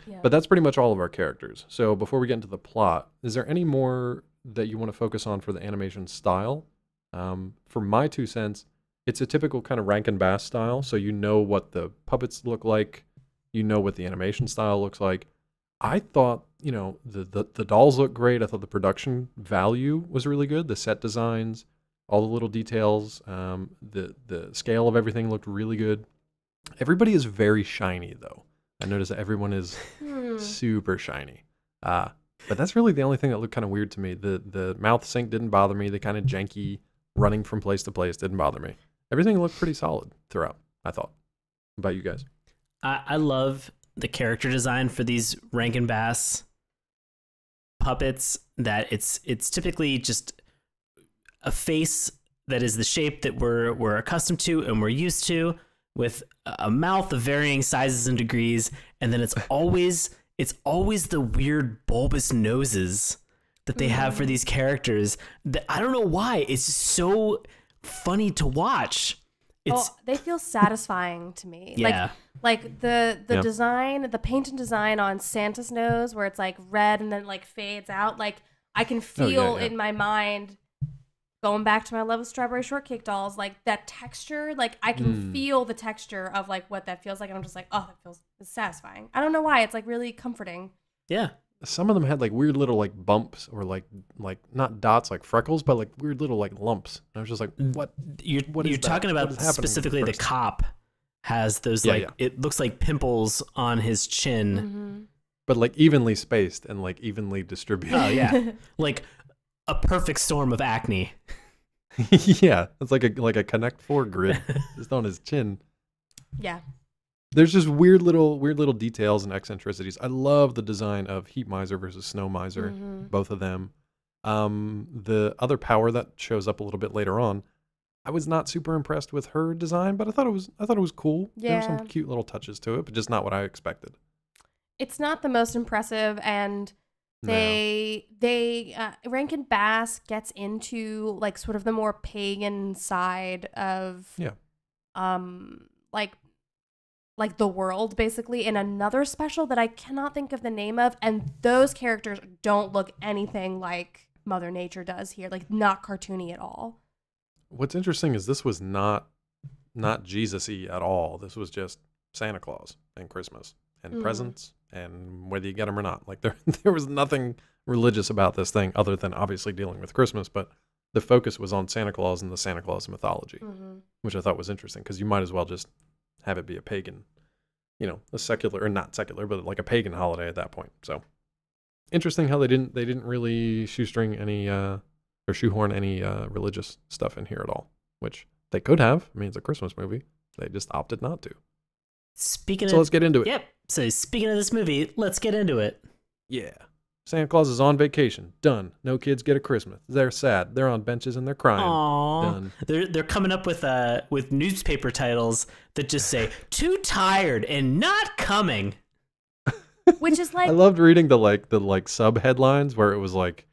Speaker 3: Yeah.
Speaker 2: But that's pretty much all of our characters. So before we get into the plot, is there any more that you want to focus on for the animation style? For my 2 cents, it's a typical kind of Rankin Bass style. So you know what the puppets look like. You know what the animation style looks like. I thought, the dolls look great. I thought the production value was really good. The set designs, all the little details, the scale of everything looked really good. Everybody is very shiny, though. I noticed that everyone is super shiny. But that's really the only thing that looked kind of weird to me. The mouth sync didn't bother me. The kind of janky running from place to place didn't bother me. Everything looked pretty solid throughout, I thought. How about you guys?
Speaker 1: I love the character design for these Rankin Bass puppets. That it's typically just a face that is the shape that we're accustomed to and we're used to, with a mouth of varying sizes and degrees, and then it's always the weird bulbous noses that they have for these characters. That I don't know why. It's just so funny to watch.
Speaker 3: They feel satisfying to me.
Speaker 1: Yeah.
Speaker 3: Like the design, the paint and design on Santa's nose, where it's like red and then like fades out. Like I can feel in my mind, going back to my love of strawberry shortcake dolls, like that texture. Like I can feel the texture of like what that feels like, and I'm just like, oh, it's satisfying. I don't know why. It's like really comforting.
Speaker 1: Yeah.
Speaker 2: Some of them had like weird little like bumps or like not dots like freckles, but like weird little like lumps. And I was just like, what?
Speaker 1: You're talking about specifically the cop has those it looks like pimples on his chin,
Speaker 2: but like evenly spaced and like evenly distributed.
Speaker 1: Oh yeah, like a perfect storm of acne.
Speaker 2: Yeah, it's like a Connect 4 grid just on his chin.
Speaker 3: Yeah.
Speaker 2: There's just weird little details and eccentricities. I love the design of Heat Miser versus Snow Miser, both of them. The other power that shows up a little bit later on, I was not super impressed with her design, but I thought it was cool.
Speaker 3: Yeah.
Speaker 2: There were some cute little touches to it, but just not what I expected.
Speaker 3: It's not the most impressive, and Rankin Bass gets into like sort of the more pagan side of like the world basically in another special that I cannot think of the name of, and those characters don't look anything like Mother Nature does here, like not cartoony at all.
Speaker 2: What's interesting is this was not Jesus-y at all. This was just Santa Claus and Christmas and presents and whether you get them or not. Like there was nothing religious about this thing other than obviously dealing with Christmas, but the focus was on Santa Claus and the Santa Claus mythology, which I thought was interesting because you might as well just have it be a pagan, a secular, or not secular, but like a pagan holiday at that point. So interesting how they didn't really shoehorn any religious stuff in here at all, which they could have. I mean, it's a Christmas movie. They just opted not to. Let's get into it.
Speaker 1: Yep. So speaking of this movie, let's get into it.
Speaker 2: Yeah. Santa Claus is on vacation. Done. No kids get a Christmas. They're sad. They're on benches and they're crying.
Speaker 1: Aww.
Speaker 2: Done.
Speaker 1: They're coming up with newspaper titles that just say "too tired" and "not coming,"
Speaker 3: which is like
Speaker 2: I loved reading the sub headlines where it was like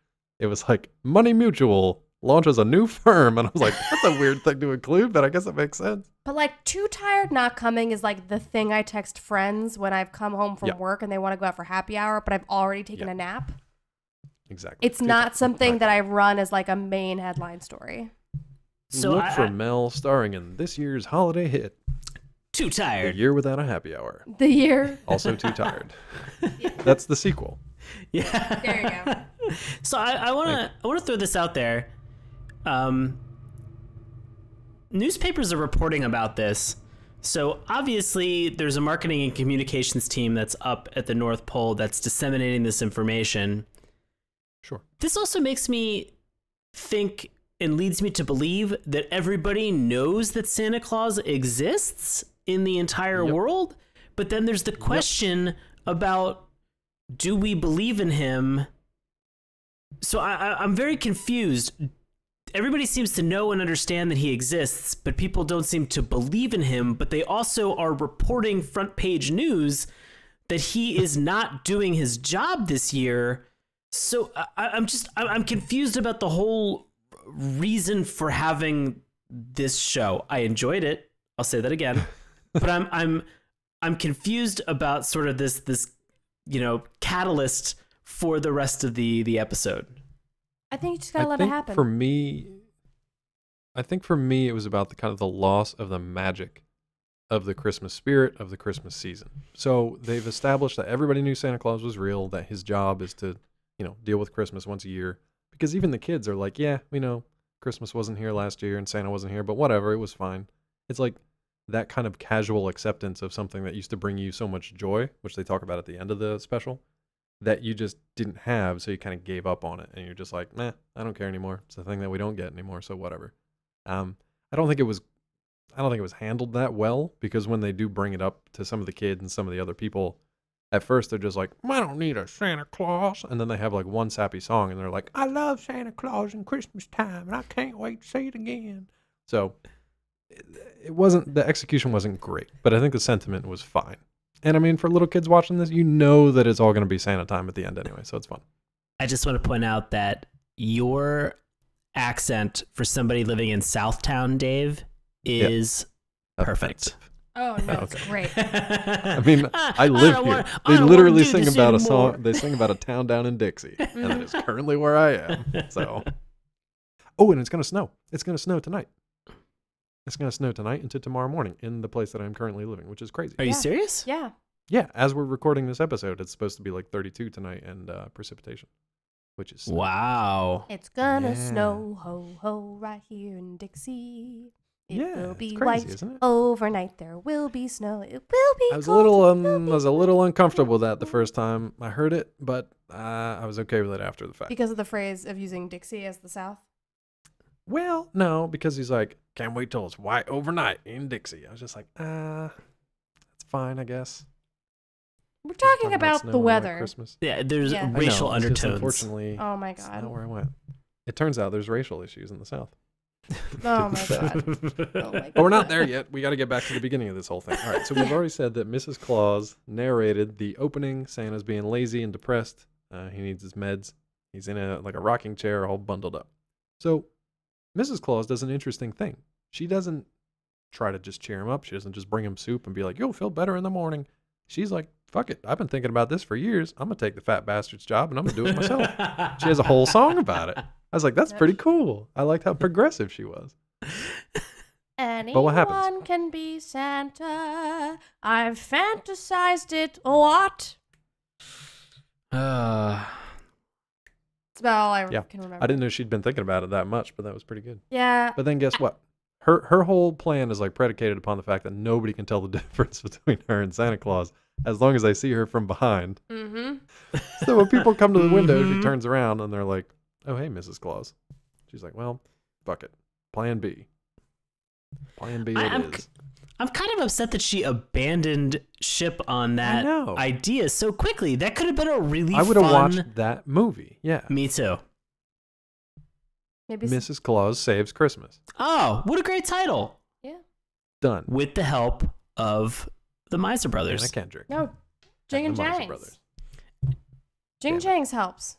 Speaker 2: Money Mutual launches a new firm, and I was like, that's a weird thing to include, but I guess it makes sense.
Speaker 3: But like "too tired, not coming" is like the thing I text friends when I've come home from work and they want to go out for happy hour, but I've already taken a nap.
Speaker 2: Exactly.
Speaker 3: It's not something that I run as like a main headline story.
Speaker 2: So look for Mel starring in this year's holiday hit,
Speaker 1: "Too Tired."
Speaker 2: The Year Without a Happy Hour.
Speaker 3: The year.
Speaker 2: Also Too Tired. That's the sequel.
Speaker 1: Yeah.
Speaker 3: There you go.
Speaker 1: So I want to throw this out there. Newspapers are reporting about this. So obviously there's a marketing and communications team that's up at the North Pole that's disseminating this information.
Speaker 2: Sure.
Speaker 1: This also makes me think and leads me to believe that everybody knows that Santa Claus exists in the entire world. But then there's the question about, do we believe in him? So I'm very confused. Everybody seems to know and understand that he exists, but people don't seem to believe in him. But they also are reporting front page news that he is not doing his job this year. So I'm confused about the whole reason for having this show. I enjoyed it. I'll say that again, but I'm confused about sort of this catalyst for the rest of the episode.
Speaker 3: I think you just gotta let it happen.
Speaker 2: I think for me, it was about the loss of the magic of the Christmas spirit of the Christmas season. So they've established that everybody knew Santa Claus was real, that his job is to, deal with Christmas once a year. Because even the kids are like, yeah, we know Christmas wasn't here last year and Santa wasn't here, but whatever, it was fine. It's like that kind of casual acceptance of something that used to bring you so much joy, which they talk about at the end of the special, that you just didn't have, so you kind of gave up on it, and you're just like, nah, I don't care anymore. It's a thing that we don't get anymore, so whatever. I don't think it was handled that well, because when they do bring it up to some of the kids and some of the other people, at first they're just like, I don't need a Santa Claus, and then they have like one sappy song, and they're like, I love Santa Claus and Christmas time, and I can't wait to see it again. So the execution wasn't great, but I think the sentiment was fine. And I mean, for little kids watching this, you know that it's all going to be Santa time at the end anyway, so it's fun.
Speaker 1: I just want to point out that your accent for somebody living in Southtown, Dave, is perfect.
Speaker 3: Oh, no, it's great.
Speaker 2: I mean, I live here. They literally sing about a song. They sing about a town down in Dixie, and that is currently where I am. So, and it's going to snow. It's going to snow tonight. It's going to snow tonight into tomorrow morning in the place that I'm currently living, which is crazy.
Speaker 1: Are you serious?
Speaker 3: Yeah.
Speaker 2: Yeah, as we're recording this episode, it's supposed to be like 32 tonight and precipitation, which is snow.
Speaker 1: Wow.
Speaker 3: It's gonna snow, ho, ho, right here in Dixie. It will be
Speaker 2: crazy,
Speaker 3: white
Speaker 2: isn't it?
Speaker 3: overnight. There will be snow. It will be
Speaker 2: I was
Speaker 3: cold.
Speaker 2: I was a little uncomfortable with that the first time I heard it, but I was okay with it after the fact.
Speaker 3: Because of the phrase of using Dixie as the South?
Speaker 2: Well, no, because he's like, can't wait till it's white overnight in Dixie. I was just like, that's fine, I guess.
Speaker 3: We're talking about the weather.
Speaker 2: Christmas.
Speaker 1: Yeah, there's racial undertones.
Speaker 2: Unfortunately,
Speaker 3: oh my God.
Speaker 2: that's not where I went. It turns out there's racial issues in the South.
Speaker 3: Oh my god. Oh my god.
Speaker 2: But we're not there yet. We got to get back to the beginning of this whole thing. All right, so we've already said that Mrs. Claus narrated the opening. Santa's being lazy and depressed. He needs his meds. He's in a rocking chair, all bundled up. So Mrs. Claus does an interesting thing. She doesn't try to just cheer him up. She doesn't just bring him soup and be like, "You'll feel better in the morning." She's like, "Fuck it. I've been thinking about this for years. I'm gonna take the fat bastard's job and I'm gonna do it myself." She has a whole song about it. I was like, that's pretty cool. I liked how progressive she was.
Speaker 3: Anyone
Speaker 2: happens?
Speaker 3: can be Santa. I've fantasized it a lot. It's about all I can remember.
Speaker 2: I didn't know she'd been thinking about it that much, but that was pretty good.
Speaker 3: Yeah.
Speaker 2: But then guess what? Her whole plan is like predicated upon the fact that nobody can tell the difference between her and Santa Claus as long as they see her from behind.
Speaker 3: Mm-hmm.
Speaker 2: So when people come to the window, she turns around and they're like, "Oh, hey, Mrs. Claus." She's like, "Well, fuck it. Plan B. Plan B it is."
Speaker 1: I'm kind of upset that she abandoned ship on that idea so quickly. That could have been a really
Speaker 2: I would have watched that movie. Yeah.
Speaker 1: Me too.
Speaker 3: Maybe
Speaker 2: Mrs. Claus Saves Christmas.
Speaker 1: Oh, what a great title.
Speaker 3: Yeah.
Speaker 2: Done.
Speaker 1: With the help of the Miser Brothers.
Speaker 2: Anna Kendrick.
Speaker 3: No. Jing and
Speaker 2: the Miser
Speaker 3: Jangs.
Speaker 2: Brothers.
Speaker 3: Jing Jangs helps.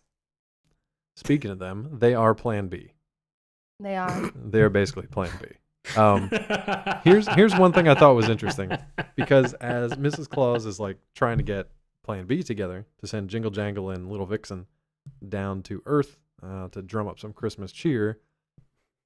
Speaker 2: Speaking of them, they are Plan B.
Speaker 3: They are.
Speaker 2: They're basically Plan B. Here's one thing I thought was interesting, because as Mrs. Claus is like trying to get Plan B together to send Jingle Jangle and Little Vixen down to Earth to drum up some Christmas cheer,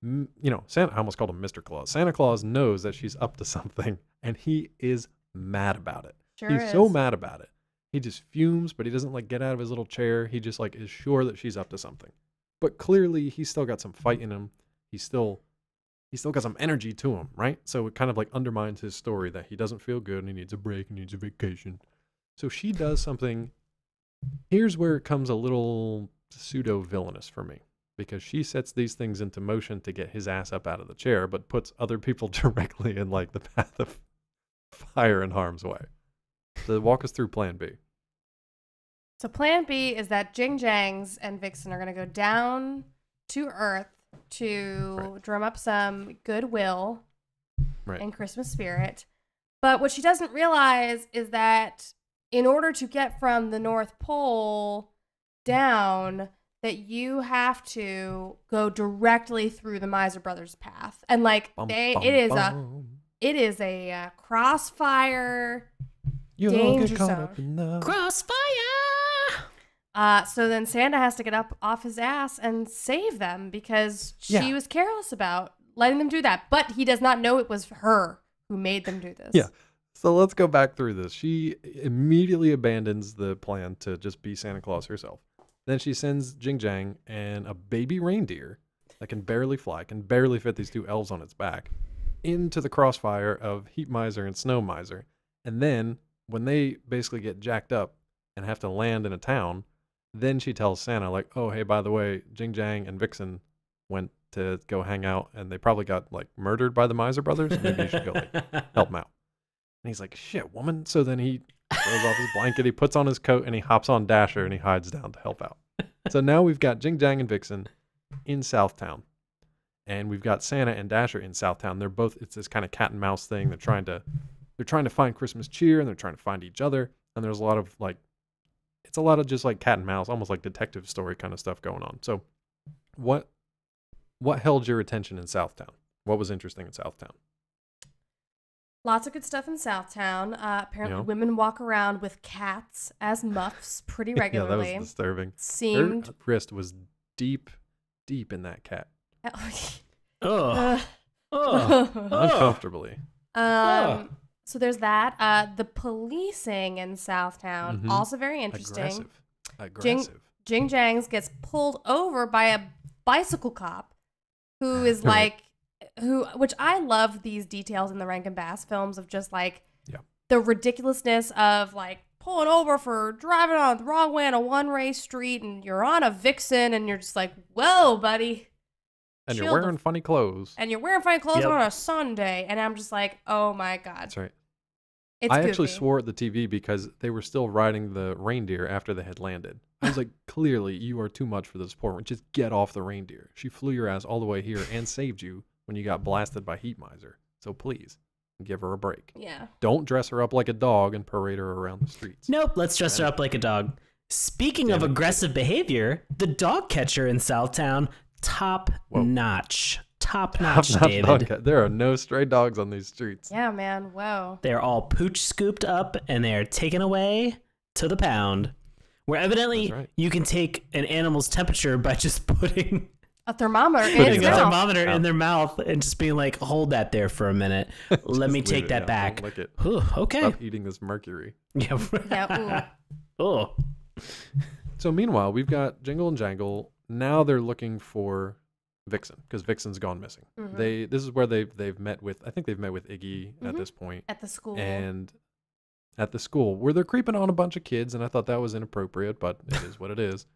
Speaker 2: Santa, I almost called him Mr. Claus. Santa Claus knows that she's up to something, and he is mad about it. He's so mad about it. He just fumes, but he doesn't like get out of his little chair. He just like is sure that she's up to something. But clearly he's still got some fight in him. He's still got some energy to him, right? So it kind of like undermines his story that he doesn't feel good and he needs a break, he needs a vacation. So she does something. Here's where it comes a little pseudo-villainous for me, because she sets these things into motion to get his ass up out of the chair, but puts other people directly in like the path of fire and harm's way. So walk us through Plan B.
Speaker 3: So Plan B is that Jing Jangs and Vixen are going to go down to Earth to drum up some goodwill and Christmas spirit. But what she doesn't realize is that in order to get from the North Pole down, that you have to go directly through the Miser Brothers path. And like it is a crossfire danger zone.
Speaker 1: Crossfire!
Speaker 3: So then Santa has to get up off his ass and save them because she was careless about letting them do that. But he does not know it was her who made them do this.
Speaker 2: Yeah. So let's go back through this. She immediately abandons the plan to just be Santa Claus herself. Then she sends Jing Jang and a baby reindeer that can barely fly, can barely fit these two elves on its back, into the crossfire of Heat Miser and Snow Miser. And then when they basically get jacked up and have to land in a town, then she tells Santa, like, "Oh, hey, by the way, Jing Jang and Vixen went to go hang out, and they probably got, like, murdered by the Miser Brothers. Maybe you should go, like, help them out." And he's like, "Shit, woman." So then he throws off his blanket, he puts on his coat, and he hops on Dasher, and he hides down to help out. So now we've got Jing Jang and Vixen in Southtown, and we've got Santa and Dasher in Southtown. They're both, it's this kind of cat and mouse thing. They're trying to find Christmas cheer, and they're trying to find each other. And there's a lot of, like, it's a lot of just like cat and mouse, almost like detective story kind of stuff going on. So what held your attention in Southtown? What was interesting in Southtown?
Speaker 3: Lots of good stuff in Southtown. Apparently women walk around with cats as muffs pretty regularly.
Speaker 2: Yeah, that was disturbing.
Speaker 3: Her
Speaker 2: wrist was deep in that cat. Uncomfortably.
Speaker 3: So there's that. The policing in Southtown, also very interesting.
Speaker 2: Aggressive.
Speaker 3: Jing Jangs gets pulled over by a bicycle cop who is like, which I love these details in the Rankin Bass films of just like the ridiculousness of like pulling over for driving on the wrong way on a one-way street, and you're on a Vixen and you're just like, whoa, buddy.
Speaker 2: And you're wearing funny clothes.
Speaker 3: And you're wearing funny clothes on a Sunday. And I'm just like, oh my God.
Speaker 2: That's right.
Speaker 3: It's
Speaker 2: I
Speaker 3: goofy.
Speaker 2: actually swore at the TV because they were still riding the reindeer after they had landed. I was like, clearly you are too much for this poor one. Just get off the reindeer. She flew your ass all the way here and saved you when you got blasted by Heat Miser. So please, give her a break.
Speaker 3: Yeah.
Speaker 2: Don't dress her up like a dog and parade her around the streets.
Speaker 1: Nope, let's dress her up like a dog. Speaking of aggressive behavior, the dog catcher in Southtown, top notch, David.
Speaker 2: There are no stray dogs on these streets.
Speaker 3: Yeah, man. Whoa.
Speaker 1: They're all pooch scooped up and they are taken away to the pound, where evidently you can take an animal's temperature by just putting
Speaker 3: a thermometer in
Speaker 1: their mouth and just being like, hold that there for a minute. Let me take that back.
Speaker 2: Don't lick it.
Speaker 1: Okay.
Speaker 2: Stop eating this mercury.
Speaker 1: Yeah. Oh.
Speaker 2: So meanwhile, we've got Jingle and Jangle. Now they're looking for Vixen because Vixen's gone missing. Mm-hmm. This is where they've met with. I think they've met with Iggy at this point.
Speaker 3: At the school.
Speaker 2: And at the school where they're creeping on a bunch of kids, and I thought that was inappropriate, but it is what it is.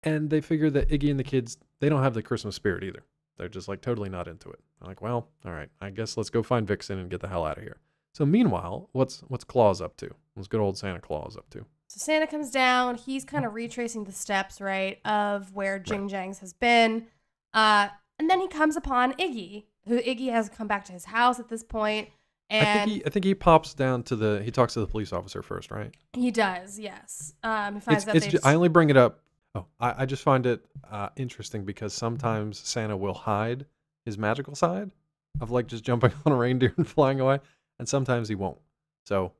Speaker 2: And they figure that Iggy and the kids, they don't have the Christmas spirit either. They're just like totally not into it. I'm like, well, all right, I guess let's go find Vixen and get the hell out of here. So meanwhile, what's Claus up to? What's good old Santa Claus up to?
Speaker 3: So Santa comes down. He's kind of retracing the steps, right, of where Jing Jang's has been. And then he comes upon Iggy, who Iggy has come back to his house at this point. And
Speaker 2: I think he pops down to he talks to the police officer first, right?
Speaker 3: He does, yes. He finds out
Speaker 2: I only bring it up. Oh, I just find it interesting because sometimes Santa will hide his magical side of like just jumping on a reindeer and flying away, and sometimes he won't. So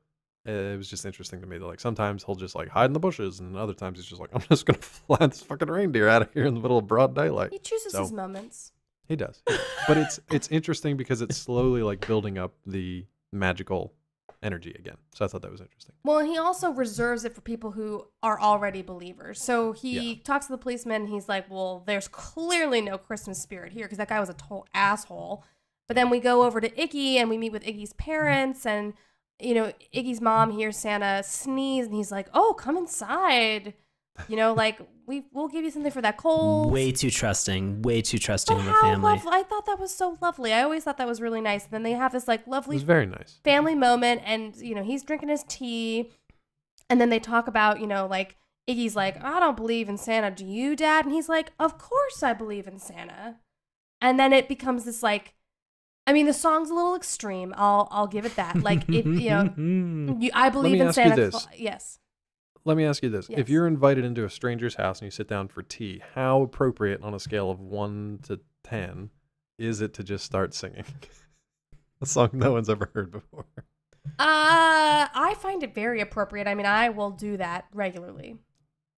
Speaker 2: it was just interesting to me that like sometimes he'll just like hide in the bushes, and other times he's just like, I'm just gonna fly this fucking reindeer out of here in the middle of broad daylight.
Speaker 3: He chooses his moments.
Speaker 2: He does, but it's interesting because it's slowly like building up the magical energy again. So I thought that was interesting.
Speaker 3: Well, and he also reserves it for people who are already believers. So he talks to the policeman, and he's like, well, there's clearly no Christmas spirit here because that guy was a total asshole. But then we go over to Iggy, and we meet with Iggy's parents, and, you know, Iggy's mom hears Santa sneeze, and he's like, oh, come inside. You know, like, we'll give you something for that cold.
Speaker 1: Way too trusting of the family.
Speaker 3: Lovely. I thought that was so lovely. I always thought that was really nice. And then they have this like lovely,
Speaker 2: it was very nice
Speaker 3: family moment, and you know he's drinking his tea, and then they talk about, you know, like Iggy's like, I don't believe in Santa. Do you, Dad? And he's like, of course I believe in Santa. And then it becomes this like, I mean, the song's a little extreme. I'll give it that. Like, if you know, I believe in Santa. Yes.
Speaker 2: Let me ask you this.
Speaker 3: Yes.
Speaker 2: If you're invited into a stranger's house and you sit down for tea, how appropriate on a scale of 1 to 10 is it to just start singing a song no one's ever heard before?
Speaker 3: I find it very appropriate. I mean, I will do that regularly.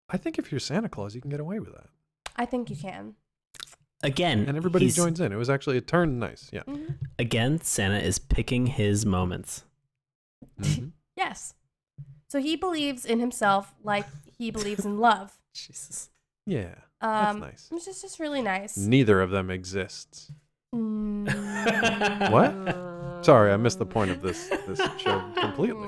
Speaker 2: I think if you're Santa Claus, you can get away with that.
Speaker 3: I think you can.
Speaker 1: Again.
Speaker 2: And everybody joins in. It turned nice. Yeah.
Speaker 3: Mm-hmm.
Speaker 1: Again, Santa is picking his moments.
Speaker 2: Mm-hmm.
Speaker 3: Yes. So he believes in himself like he believes in love.
Speaker 1: Jesus.
Speaker 2: Yeah, that's nice.
Speaker 3: It's just really nice.
Speaker 2: Neither of them exists. What? Sorry, I missed the point of this show completely.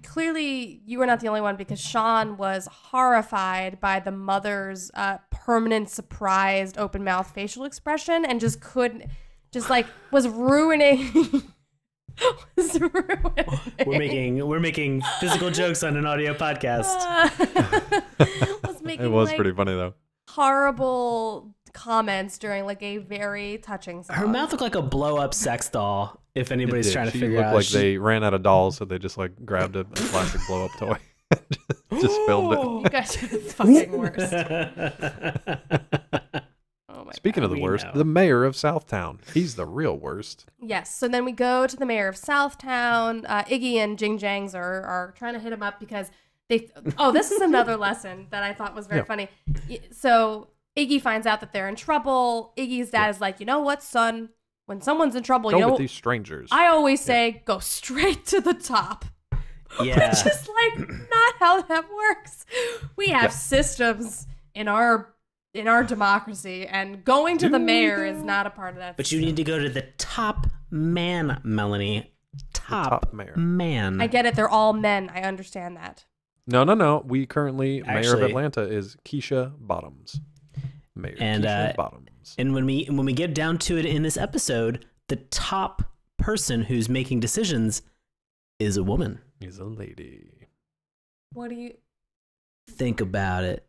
Speaker 3: Clearly, you were not the only one because Sean was horrified by the mother's permanent surprised open mouth facial expression and just was ruining...
Speaker 1: We're making physical jokes on an audio podcast.
Speaker 2: It was pretty funny though.
Speaker 3: Horrible comments during like a very touching song.
Speaker 1: Her mouth looked like a blow up sex doll. If anybody's trying to figure out,
Speaker 2: like they ran out of dolls, so they just like grabbed a plastic blow up toy, just filmed it.
Speaker 3: You guys are the fucking worst.
Speaker 2: Speaking of the worst, the mayor of Southtown. He's the real worst.
Speaker 3: Yes. So then we go to the mayor of Southtown. Iggy and Jing Jangs are trying to hit him up because they... Oh, this is another lesson that I thought was very funny. So Iggy finds out that they're in trouble. Iggy's dad is like, you know what, son? When someone's in trouble,
Speaker 2: go with these strangers.
Speaker 3: I always say, go straight to the top.
Speaker 1: Yeah.
Speaker 3: Which is like not how that works. We have systems in our democracy, and going to the mayor is not a part of that.
Speaker 1: But you need to go to the top man, Melanie. Top man.
Speaker 3: I get it. They're all men. I understand that.
Speaker 2: No. We currently, mayor of Atlanta is Keisha Bottoms. Mayor Keisha Bottoms.
Speaker 1: And when we get down to it in this episode, the top person who's making decisions is a woman.
Speaker 2: Is a lady.
Speaker 3: What do you...
Speaker 1: Think about it.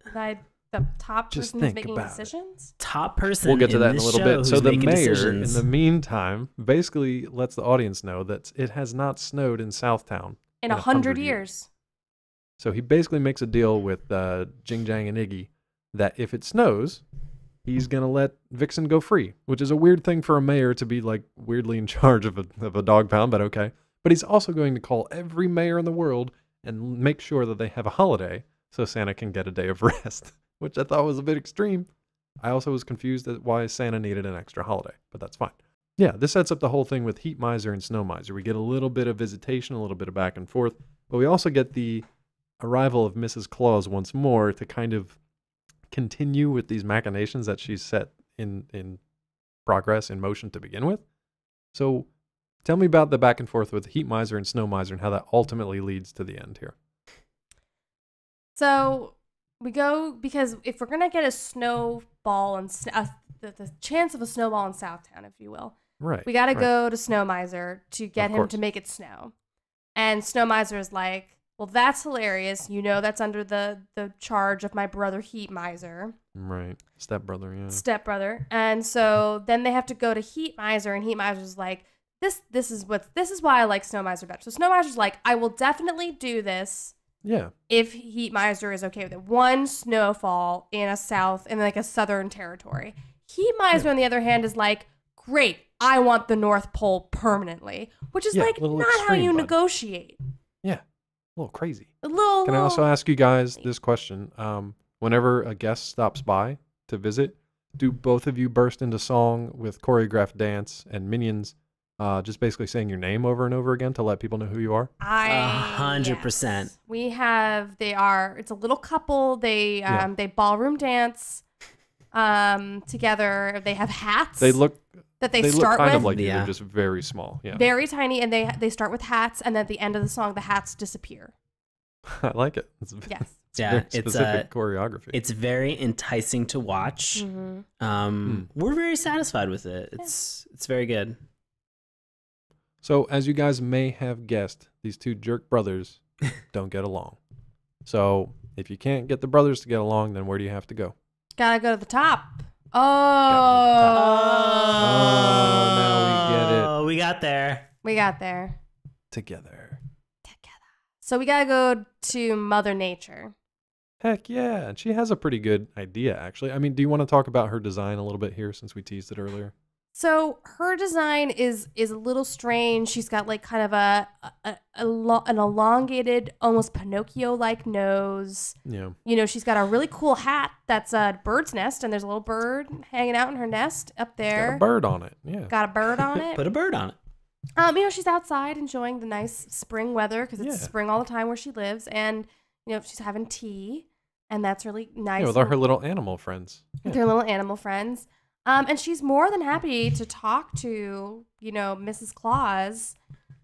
Speaker 3: the top
Speaker 2: Just
Speaker 3: person who's
Speaker 2: think
Speaker 3: making
Speaker 2: about it.
Speaker 3: decisions?
Speaker 1: Top person.
Speaker 2: We'll get to
Speaker 1: in
Speaker 2: that in a
Speaker 1: this
Speaker 2: little
Speaker 1: show
Speaker 2: bit. So
Speaker 1: who's
Speaker 2: the
Speaker 1: making
Speaker 2: mayor,
Speaker 1: decisions.
Speaker 2: in the meantime, basically lets the audience know that it has not snowed in Southtown
Speaker 3: In 100 years.
Speaker 2: So he basically makes a deal with Jing Jang and Iggy that if it snows, he's going to let Vixen go free, which is a weird thing for a mayor to be like weirdly in charge of a dog pound, but okay. But he's also going to call every mayor in the world and make sure that they have a holiday so Santa can get a day of rest, which I thought was a bit extreme. I also was confused at why Santa needed an extra holiday, but that's fine. Yeah, this sets up the whole thing with Heat Miser and Snow Miser. We get a little bit of visitation, a little bit of back and forth, but we also get the arrival of Mrs. Claus once more to kind of continue with these machinations that she's set in progress, in motion to begin with. So tell me about the back and forth with Heat Miser and Snow Miser and how that ultimately leads to the end here.
Speaker 3: So we go, because if we're going to get a snowball and the chance of a snowball in Southtown, if you will,
Speaker 2: Right.
Speaker 3: we got to
Speaker 2: right.
Speaker 3: go to Snow Miser to get
Speaker 2: Of
Speaker 3: him
Speaker 2: course.
Speaker 3: to make it snow. And Snow Miser is like, well, that's hilarious. You know, that's under the charge of my brother Heat Miser.
Speaker 2: Right. Stepbrother, yeah.
Speaker 3: Stepbrother. And so then they have to go to Heat Miser, and Heat Miser's like, this is why I like Snow Miser better. So Snow Miser's like, I will definitely do this
Speaker 2: Yeah.
Speaker 3: if Heat Miser is okay with it. One snowfall in a southern territory. Heat Miser, on the other hand, is like, great, I want the North Pole permanently, which is
Speaker 2: Yeah,
Speaker 3: like
Speaker 2: a little
Speaker 3: not how
Speaker 2: extreme,
Speaker 3: you
Speaker 2: bud.
Speaker 3: negotiate.
Speaker 2: Yeah. A little crazy.
Speaker 3: A little.
Speaker 2: Can I also ask you guys this question? Whenever a guest stops by to visit, do both of you burst into song with choreographed dance and minions, just basically saying your name over and over again to let people know who you are?
Speaker 1: 100%.
Speaker 3: Yes. We have. It's a little couple. They ballroom dance together. They have hats.
Speaker 2: They look
Speaker 3: they
Speaker 2: look
Speaker 3: start
Speaker 2: kind
Speaker 3: with.
Speaker 2: of like you.
Speaker 1: Yeah.
Speaker 2: They're just very small. Yeah.
Speaker 3: Very tiny, and they start with hats, and then at the end of the song, the hats disappear.
Speaker 2: I like it. It's
Speaker 3: Yes.
Speaker 1: Yeah,
Speaker 2: very
Speaker 1: it's
Speaker 2: specific choreography.
Speaker 1: It's very enticing to watch.
Speaker 3: Mm-hmm.
Speaker 1: We're very satisfied with it. It's very good.
Speaker 2: So, as you guys may have guessed, these two jerk brothers don't get along. So, if you can't get the brothers to get along, then where do you have to go?
Speaker 3: Gotta go to the top.
Speaker 2: Oh, now we get it.
Speaker 1: Oh, we got there.
Speaker 3: We got there.
Speaker 2: Together.
Speaker 3: So we gotta go to Mother Nature.
Speaker 2: Heck yeah. And she has a pretty good idea, actually. I mean, do you want to talk about her design a little bit here since we teased it earlier?
Speaker 3: So her design is a little strange. She's got like kind of an elongated, almost Pinocchio-like nose.
Speaker 2: Yeah.
Speaker 3: You know, she's got a really cool hat that's a bird's nest, and there's a little bird hanging out in her nest up there.
Speaker 2: Got a bird on it. Yeah.
Speaker 3: Got a bird on it.
Speaker 1: Put a bird on it.
Speaker 3: You know, she's outside enjoying the nice spring weather because it's
Speaker 2: Yeah.
Speaker 3: spring all the time where she lives, and you know she's having tea, and that's really nice.
Speaker 2: Yeah, with her little animal friends.
Speaker 3: with her little animal friends. And she's more than happy to talk to, you know, Mrs. Claus,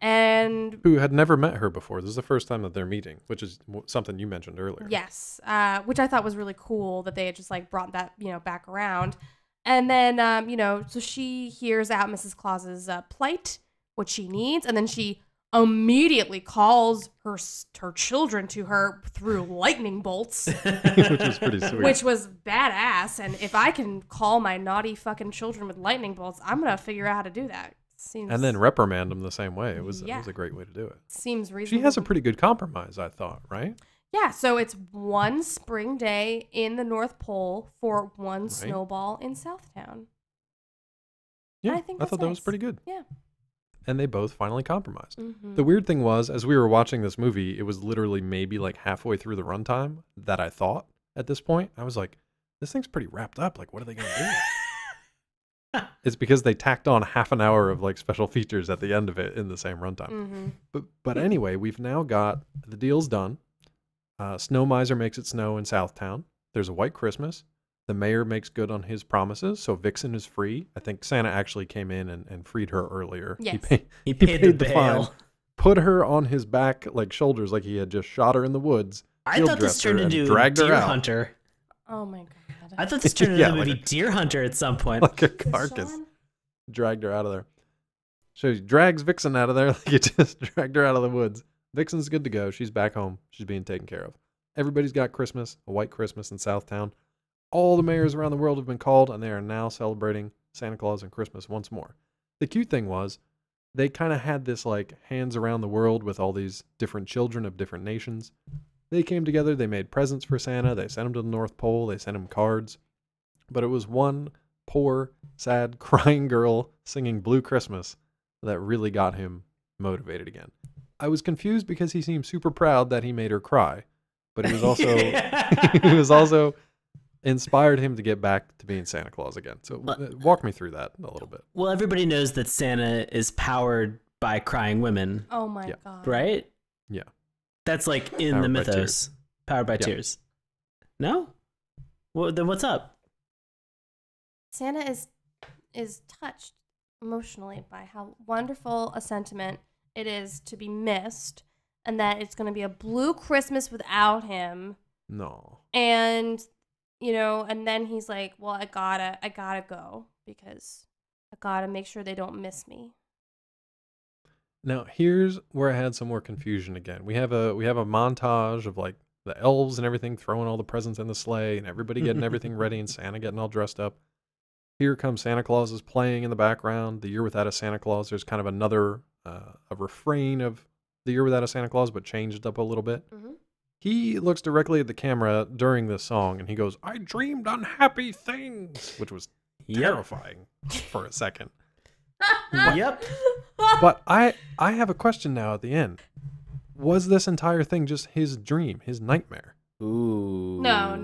Speaker 3: and
Speaker 2: Who had never met her before. This is the first time that they're meeting, which is something you mentioned earlier.
Speaker 3: yes, which I thought was really cool that they had just like brought that, you know, back around. And then, you know, so she hears out Mrs. Claus's plight, what she needs, and then she immediately calls her children to her through lightning bolts,
Speaker 2: Which was pretty sweet.
Speaker 3: which was badass. And if I can call my naughty fucking children with lightning bolts, I'm gonna figure out how to do that. Seems
Speaker 2: And then reprimand them the same way. It was a great way to do it.
Speaker 3: seems reasonable.
Speaker 2: She has a pretty good compromise, I thought, right?
Speaker 3: Yeah, so it's one spring day in the North Pole for one snowball in Southtown.
Speaker 2: Yeah,
Speaker 3: I think
Speaker 2: I thought
Speaker 3: that's
Speaker 2: that was
Speaker 3: nice.
Speaker 2: pretty good.
Speaker 3: Yeah.
Speaker 2: And they both finally compromised.
Speaker 3: Mm-hmm.
Speaker 2: The weird thing was, as we were watching this movie, it was literally maybe like halfway through the runtime that I thought at this point. I was like, this thing's pretty wrapped up. Like, what are they going to do? It's because they tacked on half an hour of like special features at the end of it in the same runtime.
Speaker 3: Mm-hmm.
Speaker 2: But anyway, we've now got the deal's done. Snow Miser makes it snow in Southtown. There's a white Christmas. The mayor makes good on his promises, so Vixen is free. I think Santa actually came in and freed her earlier.
Speaker 3: Yes.
Speaker 1: He paid the
Speaker 2: fine,
Speaker 1: bail.
Speaker 2: put her on his back, like shoulders, like he had just shot her in the woods.
Speaker 1: I
Speaker 2: field
Speaker 1: thought this
Speaker 2: dressed her,
Speaker 1: turned
Speaker 2: and
Speaker 1: into
Speaker 2: dragged her
Speaker 1: Deer
Speaker 2: out
Speaker 1: Hunter.
Speaker 3: Oh my god.
Speaker 1: I thought this turned into
Speaker 2: Yeah,
Speaker 1: the
Speaker 2: like
Speaker 1: movie Deer Hunter at some point.
Speaker 2: like a carcass.
Speaker 3: Sean?
Speaker 2: Dragged her out of there. So he drags Vixen out of there like he just dragged her out of the woods. Vixen's good to go. She's back home. She's being taken care of. Everybody's got Christmas, a white Christmas in Southtown. all the mayors around the world have been called, and they are now celebrating Santa Claus and Christmas once more. The cute thing was, they kind of had this like hands around the world with all these different children of different nations. They came together, they made presents for Santa, they sent him to the North Pole, they sent him cards. But it was one poor, sad, crying girl singing Blue Christmas that really got him motivated again. I was confused because he seemed super proud that he made her cry, but he was also he was also inspired him to get back to being Santa Claus again. So walk me through that a little bit.
Speaker 1: Well, everybody knows that Santa is powered by crying women.
Speaker 3: Oh my God.
Speaker 1: Right?
Speaker 2: Yeah.
Speaker 1: That's like in the mythos. Powered by tears. No? Well, then what's up?
Speaker 3: Santa is touched emotionally by how wonderful a sentiment it is to be missed, and that it's going to be a blue Christmas without him.
Speaker 2: No.
Speaker 3: And, you know, and then he's like, well, I gotta go because I gotta make sure they don't miss me.
Speaker 2: Now, here's where I had some more confusion again. We have a montage of like the elves and everything throwing all the presents in the sleigh and everybody getting everything ready and Santa getting all dressed up. Here comes Santa Claus is playing in the background. The Year Without a Santa Claus. There's kind of another a refrain of The Year Without a Santa Claus, but changed up a little bit.
Speaker 3: Mm-hmm.
Speaker 2: He looks directly at the camera during this song and he goes, "I dreamed unhappy things," which was terrifying for a second.
Speaker 1: Yep.
Speaker 2: But I have a question now at the end. Was this entire thing just his dream, his nightmare?
Speaker 1: Ooh.
Speaker 3: No.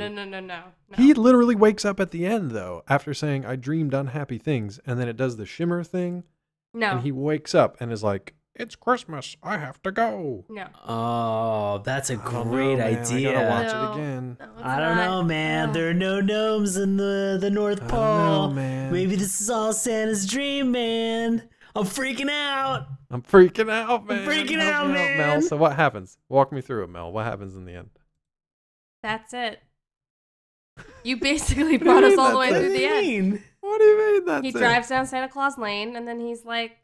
Speaker 2: He literally wakes up at the end, though, after saying, "I dreamed unhappy things," and then it does the shimmer thing.
Speaker 3: No.
Speaker 2: And he wakes up and is like, "It's Christmas. I have to go."
Speaker 3: No.
Speaker 1: Oh, that's a great
Speaker 2: man.
Speaker 1: idea.
Speaker 2: I gotta watch
Speaker 3: No.
Speaker 2: it again.
Speaker 3: No, it's
Speaker 1: I don't
Speaker 3: not.
Speaker 1: know, man.
Speaker 3: No.
Speaker 1: There are no gnomes in the North
Speaker 2: I
Speaker 1: Pole.
Speaker 2: don't know, man.
Speaker 1: Maybe this is all Santa's dream, man. I'm freaking out.
Speaker 2: I'm freaking out, man.
Speaker 1: freaking
Speaker 2: Help
Speaker 1: out,
Speaker 2: me
Speaker 1: man.
Speaker 2: Mel. So what happens? Walk me through it, Mel. What happens in the end?
Speaker 3: That's it. You basically brought us all the way
Speaker 2: That's
Speaker 3: through the end.
Speaker 1: mean?
Speaker 2: What do you mean that's
Speaker 3: He
Speaker 2: it?
Speaker 3: drives down Santa Claus Lane, and then he's like,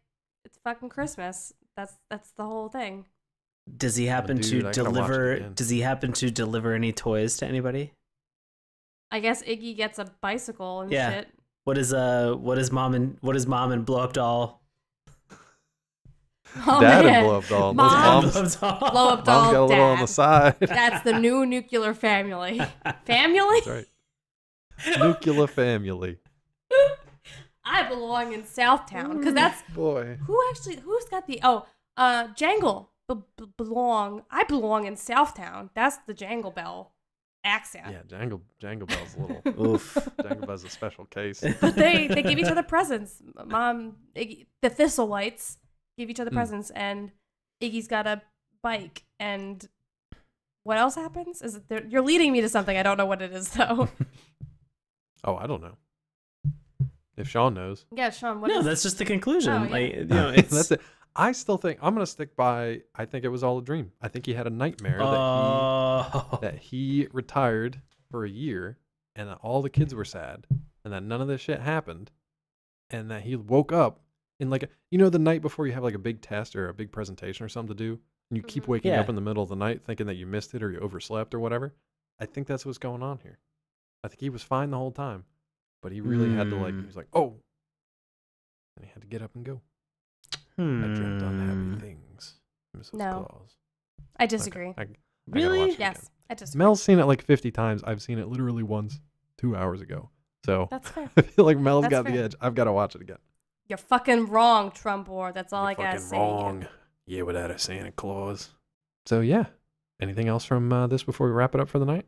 Speaker 3: "It's fucking Christmas." That's the whole thing.
Speaker 1: Does he happen
Speaker 2: Dude, I
Speaker 1: to
Speaker 2: gotta watch it
Speaker 1: deliver?
Speaker 2: again.
Speaker 1: Does he happen to deliver any toys to anybody?
Speaker 3: I guess Iggy gets a bicycle and
Speaker 1: Yeah.
Speaker 3: shit.
Speaker 1: What is mom and blow up doll?
Speaker 3: Oh,
Speaker 2: Dad
Speaker 3: man.
Speaker 2: and blow up doll.
Speaker 3: Mom.
Speaker 2: Mom's,
Speaker 1: Blow up doll.
Speaker 3: Blow up
Speaker 2: mom's
Speaker 3: doll.
Speaker 2: got a little on
Speaker 3: Dad.
Speaker 2: the side.
Speaker 3: That's the new nuclear family. Family?
Speaker 2: That's right. Nuclear family.
Speaker 3: I belong in Southtown because that's
Speaker 2: Boy.
Speaker 3: who's got the Jangle belong. I belong in Southtown. That's the Jangle Bell accent.
Speaker 2: Yeah, Jangle Bell's a little.
Speaker 1: Oof.
Speaker 2: Jangle Bell's a special case.
Speaker 3: But they give each other presents. Mom, Iggy, the Thistlewhites give each other presents, and Iggy's got a bike. And what else happens? You're leading me to something. I don't know what it is though.
Speaker 2: Oh, I don't know. If Sean knows.
Speaker 3: Yeah, Sean.
Speaker 1: No, that's just the conclusion.
Speaker 3: Oh, yeah.
Speaker 1: Like, you know, it's
Speaker 2: That's it. I still think I'm gonna stick by. I think it was all a dream. I think he had a nightmare that he retired for a year, and that all the kids were sad, and that none of this shit happened, and that he woke up in like the night before you have like a big test or a big presentation or something to do, and you keep waking
Speaker 1: Yeah.
Speaker 2: up in the middle of the night thinking that you missed it or you overslept or whatever. I think that's what's going on here. I think he was fine the whole time, but he really had to he was like, oh, and he had to get up and go. I dreamt unhappy things, Mrs.
Speaker 3: No.
Speaker 2: Claus.
Speaker 3: I disagree.
Speaker 2: I gotta
Speaker 1: Really?
Speaker 2: watch it
Speaker 3: Yes,
Speaker 2: again.
Speaker 3: I disagree.
Speaker 2: Mel's seen it like 50 times. I've seen it literally once 2 hours ago. So
Speaker 3: That's fair.
Speaker 2: I feel like Mel's
Speaker 3: That's
Speaker 2: got
Speaker 3: fair.
Speaker 2: the edge. I've got to watch it again.
Speaker 3: You're fucking wrong, Trumpor. That's all
Speaker 2: You're
Speaker 3: I gotta
Speaker 2: fucking
Speaker 3: say.
Speaker 2: wrong. Yeah, without a Santa Claus. So yeah. Anything else from this before we wrap it up for the night?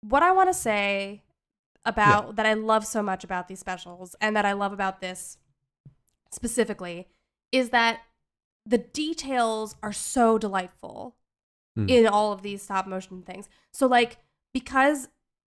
Speaker 3: What I want to say about that I love so much about these specials and that I love about this specifically is that the details are so delightful in all of these stop motion things. So like,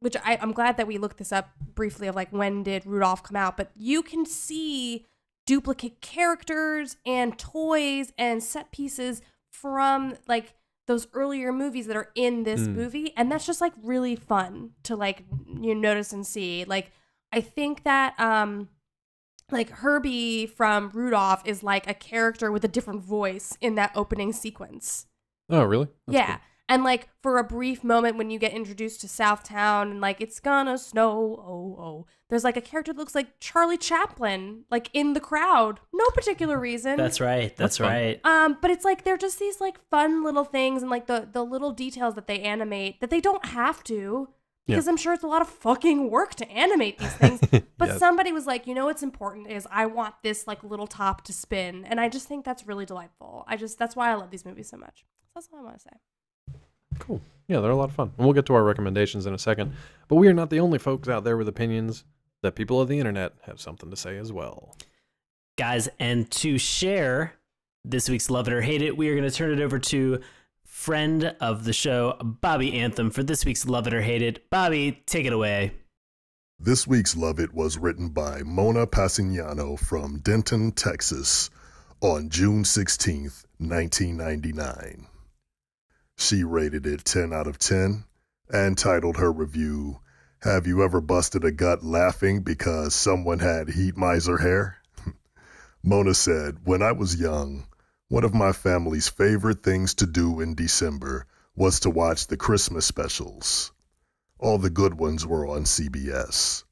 Speaker 3: which I'm glad that we looked this up briefly of like when did Rudolph come out, but you can see duplicate characters and toys and set pieces from like those earlier movies that are in this movie, and that's just like really fun to like notice and see. Like I think that like Herbie from Rudolph is like a character with a different voice in that opening sequence.
Speaker 2: Oh, really? That's
Speaker 3: yeah.
Speaker 2: cool.
Speaker 3: And like for a brief moment when you get introduced to Southtown and like it's gonna snow, there's like a character that looks like Charlie Chaplin, like in the crowd. No particular reason.
Speaker 1: That's right. That's right.
Speaker 3: But it's like they're just these like fun little things and like the little details that they animate that they don't have to. Because I'm sure it's a lot of fucking work to animate these things. But somebody was like, you know what's important is I want this like little top to spin. And I just think that's really delightful. That's why I love these movies so much. That's all I want to say.
Speaker 2: Cool. Yeah, they're a lot of fun. And we'll get to our recommendations in a second. But we are not the only folks out there with opinions. The people of the internet have something to say as well.
Speaker 1: Guys, and to share this week's Love It or Hate It, we are going to turn it over to friend of the show, Bobby Anthem, for this week's Love It or Hate It. Bobby, take it away.
Speaker 4: This week's Love It was written by Mona Pasignano from Denton, Texas, on June 16th, 1999. She rated it 10 out of 10 and titled her review, "Have you ever busted a gut laughing because someone had heat miser hair?" Mona said, "When I was young, one of my family's favorite things to do in December was to watch the Christmas specials. All the good ones were on CBS.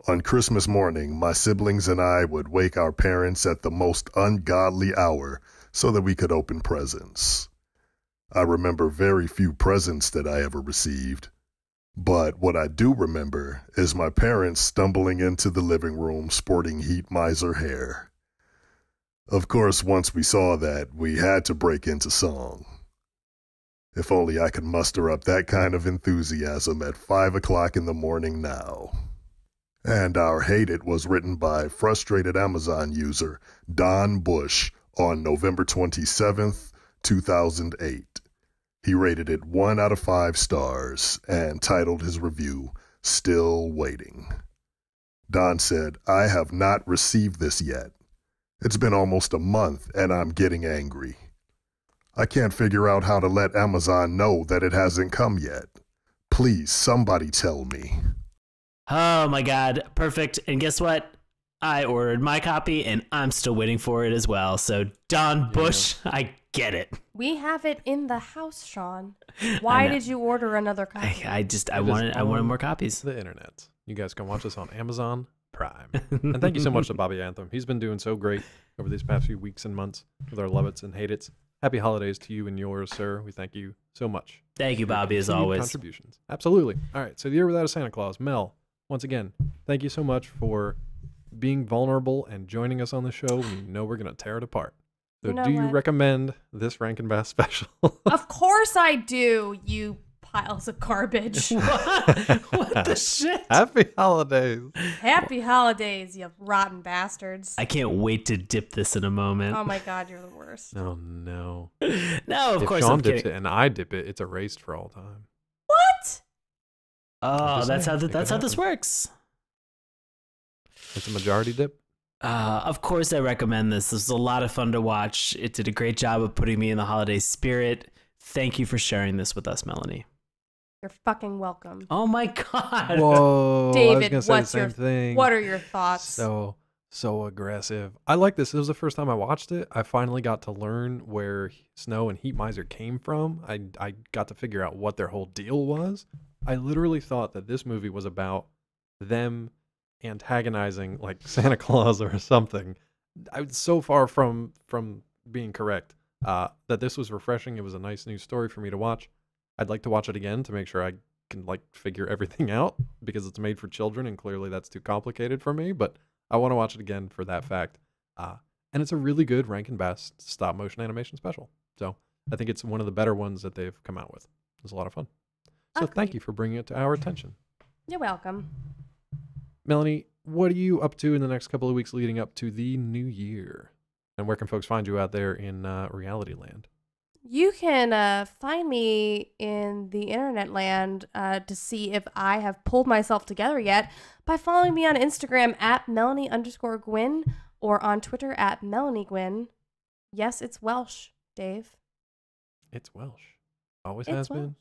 Speaker 4: On Christmas morning, my siblings and I would wake our parents at the most ungodly hour so that we could open presents. I remember very few presents that I ever received, but what I do remember is my parents stumbling into the living room sporting heat miser hair. Of course, once we saw that, we had to break into song. If only I could muster up that kind of enthusiasm at 5 o'clock in the morning now." And our Hate It was written by frustrated Amazon user Don Bush on November 27th, 2008. He rated it 1 out of 5 stars and titled his review, "Still Waiting." Don said, "I have not received this yet. It's been almost a month and I'm getting angry. I can't figure out how to let Amazon know that it hasn't come yet. Please, somebody tell me."
Speaker 1: Oh my God. Perfect. And guess what? I ordered my copy and I'm still waiting for it as well. So Don Bush, I get it.
Speaker 3: We have it in the house, Sean. Why did you order another copy?
Speaker 1: I wanted more copies.
Speaker 2: The internet. You guys can watch us on Amazon Prime. And thank you so much to Bobby Anthem. He's been doing so great over these past few weeks and months with our Love It's and Hate It's. Happy holidays to you and yours, sir. We thank you so much.
Speaker 1: Thank you, Bobby, as
Speaker 2: Continued
Speaker 1: always.
Speaker 2: Contributions. Absolutely. All right, so the year without a Santa Claus. Mel, once again, thank you so much for being vulnerable and joining us on the show. We know we're going to tear it apart. So do you recommend this Rankin Bass special?
Speaker 3: Of course I do, you piles of garbage.
Speaker 1: What the shit?
Speaker 2: Happy holidays.
Speaker 3: Happy holidays, you rotten bastards.
Speaker 1: I can't wait to dip this in a moment.
Speaker 3: Oh my God, you're the worst.
Speaker 2: Oh, no.
Speaker 1: No, of course
Speaker 2: Sean
Speaker 1: I'm
Speaker 2: dips
Speaker 1: kidding.
Speaker 2: it and I dip it, it's erased for all time.
Speaker 3: What?
Speaker 1: Oh, that's how
Speaker 2: saying,
Speaker 1: that's how this works.
Speaker 2: It's a majority dip.
Speaker 1: Of course I recommend this. This was a lot of fun to watch. It did a great job of putting me in the holiday spirit. Thank you for sharing this with us, Melanie.
Speaker 3: You're fucking welcome.
Speaker 1: Oh my God.
Speaker 2: Whoa.
Speaker 3: David,
Speaker 2: I was gonna say the same thing.
Speaker 3: what are your thoughts?
Speaker 2: So aggressive. I like this. This was the first time I watched it. I finally got to learn where Snow and Heat Miser came from. I got to figure out what their whole deal was. I literally thought that this movie was about them antagonizing like Santa Claus or something. I was so far from being correct that this was refreshing. It was a nice new story for me to watch. I'd like to watch it again to make sure I can like figure everything out because it's made for children and clearly that's too complicated for me, but I want to watch it again for that fact. And it's a really good Rankin Bass stop motion animation special. So I think it's one of the better ones that they've come out with. It was a lot of fun. So thank you for bringing it to our attention.
Speaker 3: You're welcome.
Speaker 2: Melanie, what are you up to in the next couple of weeks leading up to the new year? And where can folks find you out there in reality land?
Speaker 3: You can find me in the internet land to see if I have pulled myself together yet by following me on Instagram at Melanie_Gwyn or on Twitter at MelanieGwyn. Yes, it's Welsh, Dave.
Speaker 2: It's Welsh. Always
Speaker 3: It's
Speaker 2: has
Speaker 3: Welsh.
Speaker 2: been.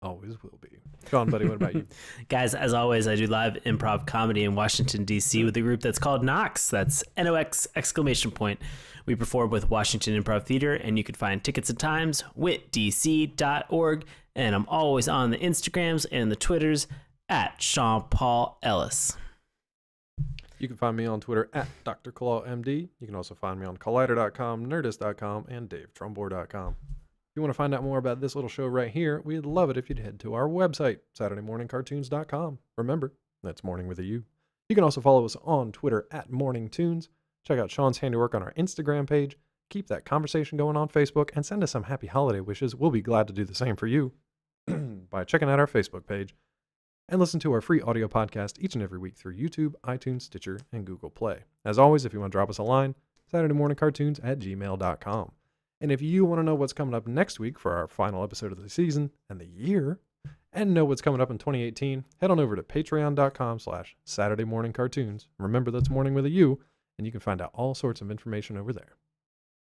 Speaker 2: always will be. Sean, buddy, what about you?
Speaker 1: Guys, as always, I do live improv comedy in Washington, D.C. with a group that's called Knox. That's N-O-X exclamation point. We perform with Washington Improv Theater, and you can find tickets and times witdc.org. And I'm always on the Instagrams and the Twitters at Sean Paul Ellis.
Speaker 2: You can find me on Twitter at Dr. Claw MD. You can also find me on Collider.com, Nerdist.com, and DaveTrumbore.com. If you want to find out more about this little show right here, we'd love it if you'd head to our website, SaturdayMorningCartoons.com. Remember, that's morning with a U. You can also follow us on Twitter at MorningTunes. Check out Sean's handiwork on our Instagram page. Keep that conversation going on Facebook, and send us some happy holiday wishes. We'll be glad to do the same for you by checking out our Facebook page. And listen to our free audio podcast each and every week through YouTube, iTunes, Stitcher, and Google Play. As always, if you want to drop us a line, SaturdayMorningCartoons@gmail.com. And if you want to know what's coming up next week for our final episode of the season and the year, and know what's coming up in 2018, head on over to patreon.com/SaturdayMorningCartoons. Remember, that's morning with a U, and you can find out all sorts of information over there.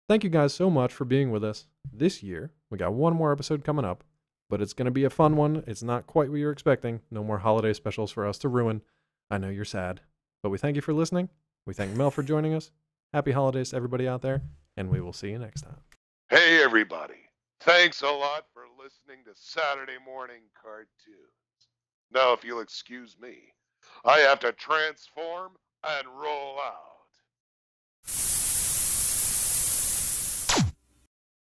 Speaker 2: Thank you guys so much for being with us this year. We got one more episode coming up, but it's going to be a fun one. It's not quite what you're expecting. No more holiday specials for us to ruin. I know you're sad, but we thank you for listening. We thank Mel for joining us. Happy holidays to everybody out there, and we will see you next time.
Speaker 5: Hey, everybody. Thanks a lot for listening to Saturday Morning Cartoons. Now, if you'll excuse me, I have to transform and roll out.